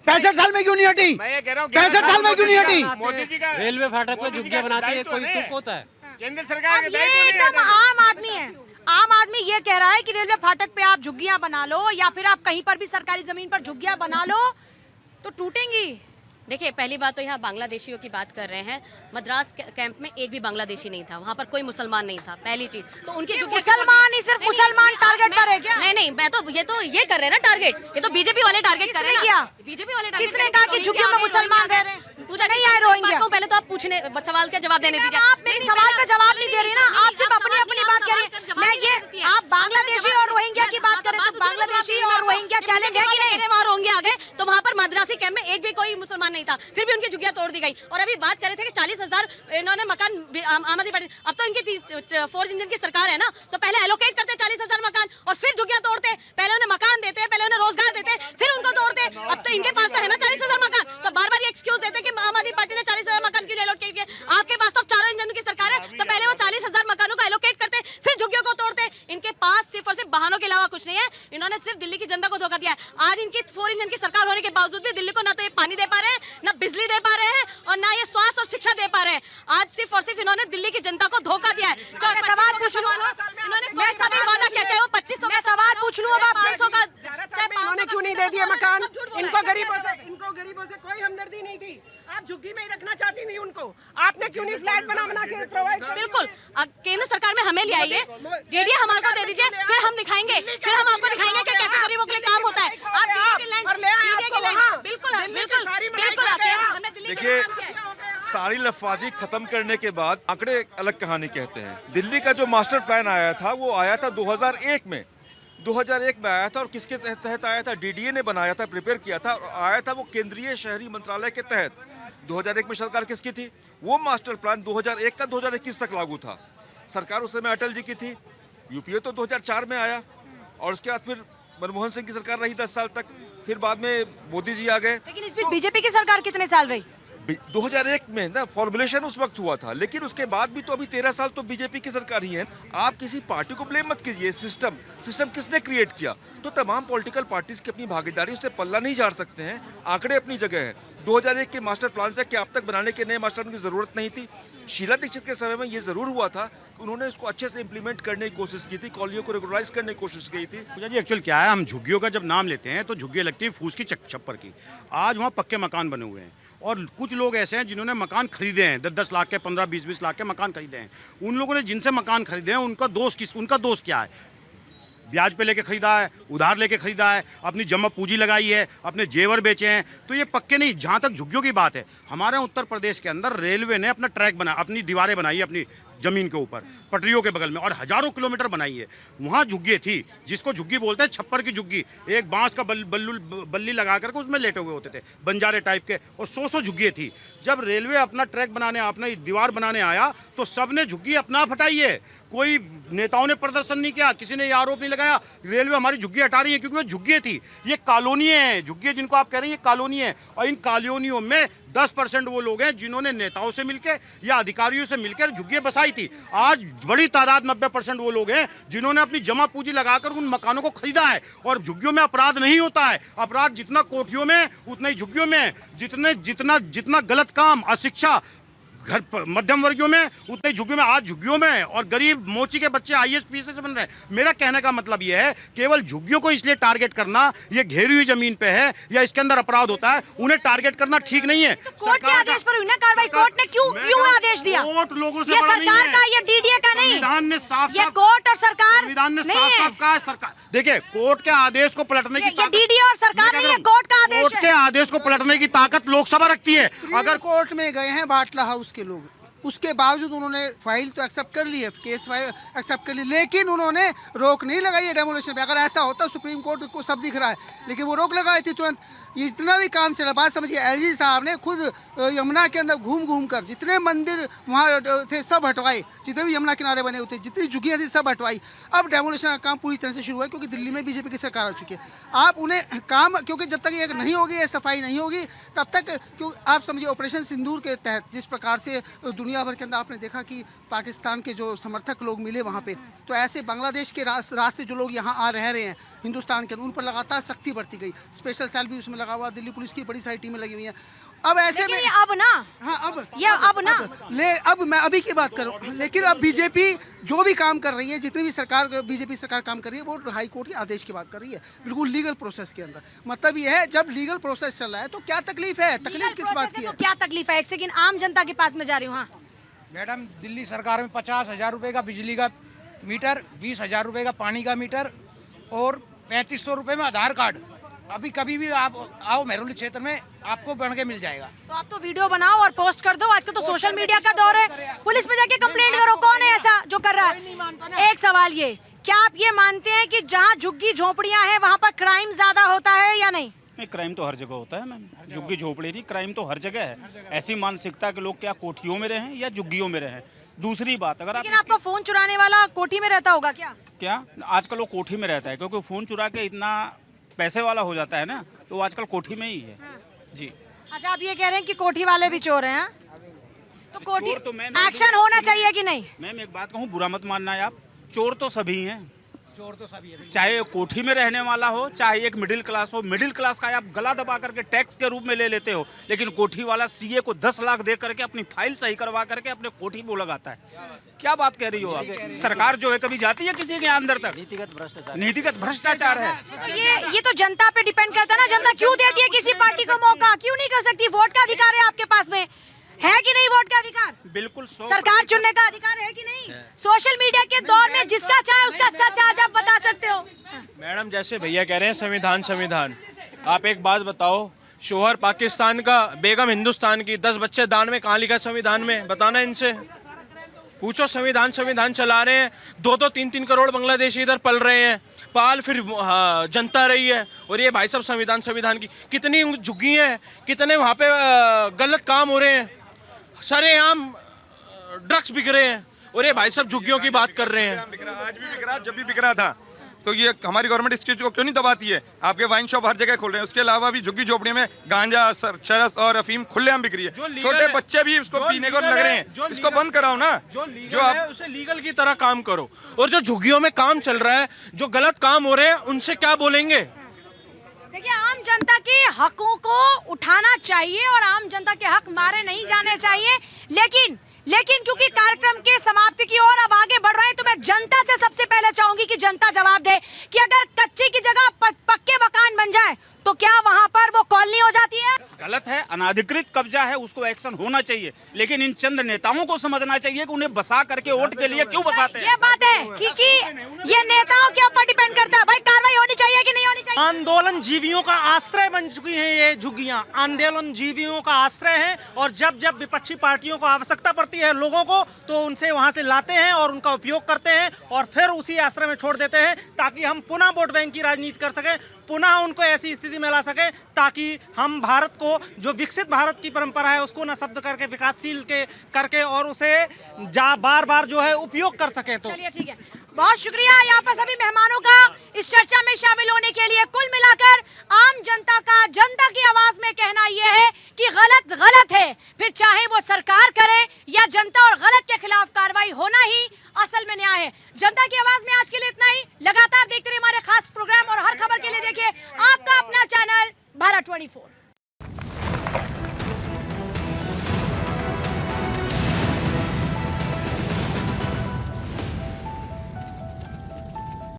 65 साल में क्यों नहीं हटी? मैं ये कह रहा हूँ 65 साल में क्यों नहीं हटी? मोदी जी का रेलवे फाटक पे झुग्गियां बनाती है, कोई तुक होता है? केंद्र सरकार अब ये एकदम आम आदमी है। आम आदमी ये कह रहा है कि रेलवे फाटक पे आप झुग्गियां बना लो या फिर आप कहीं पर भी सरकारी जमीन पर झुग्गियां बना लो तो टूटेंगी। देखिए, पहली बात तो यहाँ बांग्लादेशियों की बात कर रहे हैं। मद्रास कैंप में एक भी बांग्लादेशी नहीं था, वहाँ पर कोई मुसलमान नहीं था, पहली चीज। तो उनकी मुसलमान ही सिर्फ मुसलमान टारगेट पर है क्या? नहीं, मैं तो ये कर रहे हैं ना टारगेट, ये तो बीजेपी वाले टारगेट कर रहे हैं किया? बीजेपी वाले किसने कहा कि झुग्गियों में मुसलमान रह रहे हैं? पूजा नहीं आए रोहिंग्या। पहले तो आप पूछने सवाल का जवाब देने दीजिए। आप मेरे सवाल का जवाब नहीं दे रही ना, आप सिर्फ अपनी बात कर रही है। मैं ये, आप बांग्लादेशी और रोहिंग्या की बात करें तो बांग्लादेशी और रोहिंग्या चैलेंज है कि नहीं? वहाँ रोहिंग्या आ गए तो वहाँ पर मद्रासी कैंप में एक भी कोई मुसलमान नहीं था, फिर भी उनकी झुग्गियां तोड़ दी गई। और अभी बात कर रहे थे कि 40,000 इन्होंने मकान आम आदमी पार्टी, अब तो इनकी 4 इंजन की सरकार है ना, तो पहले एलोकेट करते 40,000 मकान और फिर झुग्गियां तोड़ते। पहले उन्हें मकान देते, पहले उन्हें रोजगार देते, फिर उनको तोड़ते। अब तो इनके पास तो है ना 40,000 मकान, तो बार बार ये एक्सक्यूज देते कि आम आदमी पार्टी ने 40,000 मकान क्यों एलोकेट किए। आपके पास तो 4 इंजन की सरकार है, तो पहले वो 40,000 मकानों को एलोकेट करते, फिर झुग्गियों को कुछ नहीं है। इन्होंने सिर्फ दिल्ली की जनता को धोखा दिया है। आज इनकी 4 इंजन की सरकार होने के बावजूद भी दिल्ली को ना तो ये पानी दे पा रहे हैं, ना बिजली दे पा रहे हैं, और ना ये स्वास्थ्य और शिक्षा दे पा रहे हैं। आज सिर्फ और सिर्फ इन्होंने दिल्ली की जनता को धोखा दिया है। सवाल पूछ लूं, इन्होंने कोई सा भी वादा किया, चाहे वो 2500 का सवाल पूछ लूं अब आपसे, 500 का, इन्होंने क्यों नहीं दे दिया मकान? इनको गरीबों से कोई हमदर्दी नहीं थी। आप झुग्गी में ही रखना चाहती थी उनको, आपने क्यों नहीं फ्लैट बना के प्रोवाइड? बिल्कुल, केंद्र सरकार में हमें ले आइए, डीडीए हमारे को दे दीजिए, फिर हम दिखाएंगे, फिर हम आपको दिखाएंगे कि कैसे गरीबों के लिए काम होता है। आप डीडीए के लैंड, बिल्कुल हमने दिल्ली देखिए, सारी लफाजी खत्म करने के बाद आंकड़े अलग कहानी कहते हैं। दिल्ली का जो मास्टर प्लान आया था वो आया था 2001 में, 2001 में आया था, और किसके तहत आया था? डीडीए ने बनाया था, प्रिपेयर किया था, और आया था वो केंद्रीय शहरी मंत्रालय के तहत। 2001 में सरकार किसकी थी? वो मास्टर प्लान 2001 का 2021 तक लागू था। सरकार उस समय अटल जी की थी। यूपीए तो 2004 में आया, और उसके बाद फिर मनमोहन सिंह की सरकार रही 10 साल तक, फिर बाद में मोदी जी आ गए। लेकिन इस बीच बीजेपी की सरकार कितने साल रही? 2001 में ना फॉर्मुलेशन उस वक्त हुआ था, लेकिन उसके बाद भी तो अभी 13 साल तो बीजेपी की सरकार ही है। आप किसी पार्टी को ब्लेम मत कीजिए। सिस्टम किसने क्रिएट किया? तो तमाम पॉलिटिकल पार्टीज की अपनी भागीदारी, उससे पल्ला नहीं झाड़ सकते हैं। आंकड़े अपनी जगह हैं। 2001 के मास्टर प्लान से क्या अब तक बनाने के नए मास्टर प्लान की जरूरत नहीं थी? शीला दीक्षित के समय में ये जरूर हुआ था कि उन्होंने इसको अच्छे से इंप्लीमेंट करने की कोशिश की थी, कॉलोनियों को रेगुलराइज करने की कोशिश की थी। जी एक्चुअल क्या है, हम झुग्गियों का जब नाम लेते हैं तो झुग्गियाँ लगती है फूस की छप्पर की। आज वहाँ पक्के मकान बने हुए हैं, और कुछ लोग ऐसे हैं जिन्होंने मकान खरीदे हैं, 10-10 लाख के, 15-20 लाख के मकान खरीदे हैं। उन लोगों ने जिनसे मकान खरीदे हैं उनका दोष क्या है? ब्याज पे लेके खरीदा है, उधार लेके खरीदा है, अपनी जमा पूंजी लगाई है, अपने जेवर बेचे हैं, तो ये पक्के नहीं। जहाँ तक झुग्गियों की बात है, हमारे उत्तर प्रदेश के अंदर रेलवे ने अपना ट्रैक बना, अपनी दीवारें बनाई है अपनी जमीन के ऊपर, पटरियों के बगल में, और हजारों किलोमीटर बनाई है। वहाँ झुग्गी थी, जिसको झुग्गी बोलते हैं, छप्पर की झुग्गी। एक बांस का बल्ली लगा करके उसमें लेटे हुए होते थे, बंजारे टाइप के, और 100 झुग्गियाँ थी। जब रेलवे अपना ट्रैक बनाने, अपना दीवार बनाने आया तो सबने झुग्गी अपना हटाई है। कोई नेताओं ने प्रदर्शन नहीं किया, किसी ने ये आरोप नहीं लगाया रेलवे हमारी झुग्गी हटा रही है, क्योंकि वो झुग्गियाँ थी। ये कॉलोनियाँ हैं, झुग्गियाँ जिनको आप कह रहे हैं, ये कॉलोनी है, और इन कॉलोनियों में 10% वो लोग हैं जिन्होंने नेताओं से मिलकर या अधिकारियों से मिलकर झुग्गियाँ बसाई थी। आज बड़ी तादाद 90% वो लोग हैं जिन्होंने अपनी जमा पूंजी लगाकर उन मकानों को खरीदा है। और झुग्गियों में अपराध नहीं होता है, अपराध जितना कोठियों में उतना ही झुग्गियों में। जितना गलत काम, अशिक्षा घर मध्यम वर्गियों में, उतने झुग्गियों में। आज झुग्गियों में और गरीब मोची के बच्चे IAS PCS बन रहे हैं। मेरा कहने का मतलब यह है, केवल झुग्गियों को इसलिए टारगेट करना, ये घेरी हुई जमीन पे है या इसके अंदर अपराध होता है, उन्हें टारगेट करना ठीक नहीं है। तो कोर्ट के आदेश पर हुई ना कार्रवाई, कोर्ट ने क्यों आदेश दिया? कोर्ट लोगों से ये बड़ा नहीं सरकार है, का, ये डीडीए का नहीं, संविधान ने साफ ये कोर्ट और सरकार संविधान ने नहीं है। साफ कहा है। सरकार देखिए, कोर्ट के आदेश को पलटने की ताकत डीडीए और सरकार नहीं है, कोर्ट का आदेश है। कोर्ट के आदेश को पलटने की ताकत लोकसभा रखती है। अगर कोर्ट में गए हैं बाटला हाउस के लोग, उसके बावजूद उन्होंने फाइल तो एक्सेप्ट कर ली है, केस फाइल एक्सेप्ट कर ली, लेकिन उन्होंने रोक नहीं लगाई है डेमोलिशन पे। अगर ऐसा होता, सुप्रीम कोर्ट को सब दिख रहा है, लेकिन वो रोक लगाई थी तुरंत। ये जितना भी काम चला, बात समझिए, LG साहब ने खुद यमुना के अंदर घूम कर जितने मंदिर वहाँ थे सब हटवाए, जितने भी यमुना किनारे बने होते, जितनी झुग्गियाँ थी सब हटवाई। अब डेमोलिशन का काम पूरी तरह से शुरू हुआ, क्योंकि दिल्ली में बीजेपी की सरकार आ चुकी है। आप उन्हें काम, क्योंकि जब तक ये नहीं होगी, ये सफाई नहीं होगी, तब तक, क्यों आप समझिए, ऑपरेशन सिंदूर के तहत जिस प्रकार से दुनिया भर के अंदर आपने देखा कि पाकिस्तान के जो समर्थक लोग मिले वहाँ पे, तो ऐसे बांग्लादेश के रास्ते जो लोग यहाँ रह रहे हैं हिंदुस्तान के अंदर, उन पर लगातार सख्ती बढ़ती गई। स्पेशल सेल भी उसमें लगा हुआ, दिल्ली पुलिस की बड़ी सारी टीमें लगी हुई हैं। अब ऐसे में अब ना, हाँ अब अब मैं अभी की बात करूँ, लेकिन अब बीजेपी जो भी काम कर रही है, जितनी भी सरकार, बीजेपी सरकार काम कर रही है, वो हाई कोर्ट के आदेश की बात कर रही है, बिल्कुल लीगल प्रोसेस के अंदर। मतलब ये है, जब लीगल प्रोसेस चल रहा है तो क्या तकलीफ है? तकलीफ किस बात की है? क्या तकलीफ है? एक सेकंड, आम जनता के पास में जा रही हूँ। हाँ मैडम, दिल्ली सरकार में 50,000 रुपये का बिजली का मीटर, 20,000 रुपये का पानी का मीटर, और 3500 रुपये में आधार कार्ड। अभी कभी भी आप आओ महरौली क्षेत्र में, आपको बन के मिल जाएगा। तो आप तो वीडियो बनाओ और पोस्ट कर दो। आजकल तो सोशल मीडिया का दौर है, पुलिस में जाके कंप्लेंट करो। कौन है ऐसा जो कर रहा है? एक सवाल ये, क्या आप ये मानते हैं कि जहाँ झुग्गी झोपड़ियाँ हैं वहाँ पर क्राइम ज्यादा होता है या नहीं? क्राइम तो हर जगह होता है मैम, झुग्गी झोपड़ी नहीं, क्राइम तो हर जगह है। ऐसी मानसिकता के लोग क्या कोठियों में रहें या झुग्गियों में रहें। दूसरी बात, अगर लेकिन आपका फोन चुराने वाला कोठी में रहता होगा क्या? आजकल वो कोठी में रहता है, क्योंकि फोन चुरा के इतना पैसे वाला हो जाता है ना, तो आजकल कोठी में ही है। जी। अच्छा, आप ये कह रहे हैं कि कोठी वाले भी चोर हैं? तो कोठी एक्शन होना चाहिए कि नहीं? मैम एक बात कहूँ, बुरा मत मानना है आप, चोर तो सभी हैं, चाहे कोठी में रहने वाला हो, चाहे एक मिडिल क्लास हो, मिडिल क्लास का आप गला दबा करके टैक्स के रूप में ले लेते हो, लेकिन कोठी वाला सीए को 10 लाख दे करके अपनी फाइल सही करवा करके अपने कोठी में लगाता है। क्या बात कह रही हो आप? सरकार जो है कभी जाती है किसी के अंदर तक? नीतिगत भ्रष्टाचार है। तो ये तो जनता पे डिपेंड करता है ना, जनता क्यों देती है किसी पार्टी को मौका, क्यों नहीं कर सकती? वोट का अधिकार है आपके पास में, है कि नहीं? वोट का अधिकार बिल्कुल, सरकार चुनने का अधिकार है कि नहीं? सोशल मीडिया के दौर में जिसका चाहे उसका सच आज आप बता सकते हो। मैडम जैसे भैया कह रहे हैं संविधान संविधान, आप एक बात बताओ, शोहर पाकिस्तान का, बेगम हिंदुस्तान की, 10 बच्चे दान में, कहाँ लिखा संविधान में? बताना इनसे, पूछो। संविधान संविधान चला रहे हैं, 2-2, 3-3 करोड़ बांग्लादेशी इधर पल रहे हैं, पाल फिर जनता रही है, और ये भाई साहब संविधान संविधान की कितनी झुग्गी है, कितने वहाँ पे गलत काम हो रहे हैं, सरेआम ड्रग्स बिक रहे हैं, और ये भाई साहब झुग्गियों की बात कर रहे हैं। आज भी बिक रहा, जब भी बिक रहा था, तो ये हमारी गवर्नमेंट इस चीज को क्यों नहीं दबाती है? आपके वाइन शॉप हर जगह खोल रहे हैं, उसके अलावा भी झुग्गी झोपड़ियों में गांजा, चरस और अफीम खुलेआम बिक रही है। छोटे बच्चे भी इसको पीने को लग रहे हैं, इसको बंद कराओ ना। जो आप उसे लीगल की तरह काम करो, और जो झुग्गियों में काम चल रहा है, जो गलत काम हो रहे हैं, उनसे क्या बोलेंगे? देखिए, आम जनता के हकों को उठाना चाहिए और आम जनता के हक मारे नहीं जाने चाहिए, लेकिन क्योंकि कार्यक्रम के समाप्ति की ओर अब आगे बढ़ रहे हैं, तो मैं जनता से सबसे पहले चाहूंगी कि जनता जवाब दे कि अगर कच्ची की जगह पक्के मकान बन जाए तो क्या वहां पर वो कॉलोनी हो जाती है? गलत है, अनाधिकृत कब्जा है, उसको एक्शन होना चाहिए, लेकिन इन चंद नेताओं को समझना चाहिए कि उन्हें बसा करके वोट के लिए क्यों बसाते हैं। ये बात है कि ये नेताओं के ऊपर डिपेंड करता है। भाई, कार्रवाई होनी चाहिए कि नहीं होनी चाहिए? आंदोलन जीवियों का आश्रय बन चुकी हैं ये झुग्गियां, आंदोलन जीवियों का आश्रय है, और जब जब विपक्षी पार्टियों को आवश्यकता पड़ती है लोगों को, तो उनसे वहां से लाते हैं और उनका उपयोग करते हैं, और फिर उसी आश्रय में छोड़ देते हैं, ताकि हम पुनः वोट बैंक की राजनीति कर सकें, पुनः उनको ऐसी स्थिति में ला सके ताकि हम भारत को, जो विकसित भारत की परंपरा है, उसको न शब्द करके विकासशील के करके और उसे बार बार जो है उपयोग कर सके। तो चलिए, ठीक है, बहुत शुक्रिया यहाँ पर सभी मेहमानों का इस चर्चा में शामिल होने के लिए। कुल मिलाकर आम जनता का जनता की आवाज में कहना यह है कि गलत गलत है, फिर चाहे वो सरकार करे या जनता, और गलत के खिलाफ कार्रवाई होना ही असल में न्याय है। जनता की आवाज में आज के लिए इतना ही। लगातार देखते रहिए हमारे खास प्रोग्राम, और हर खबर के लिए देखिए आपका अपना चैनल भारत 24।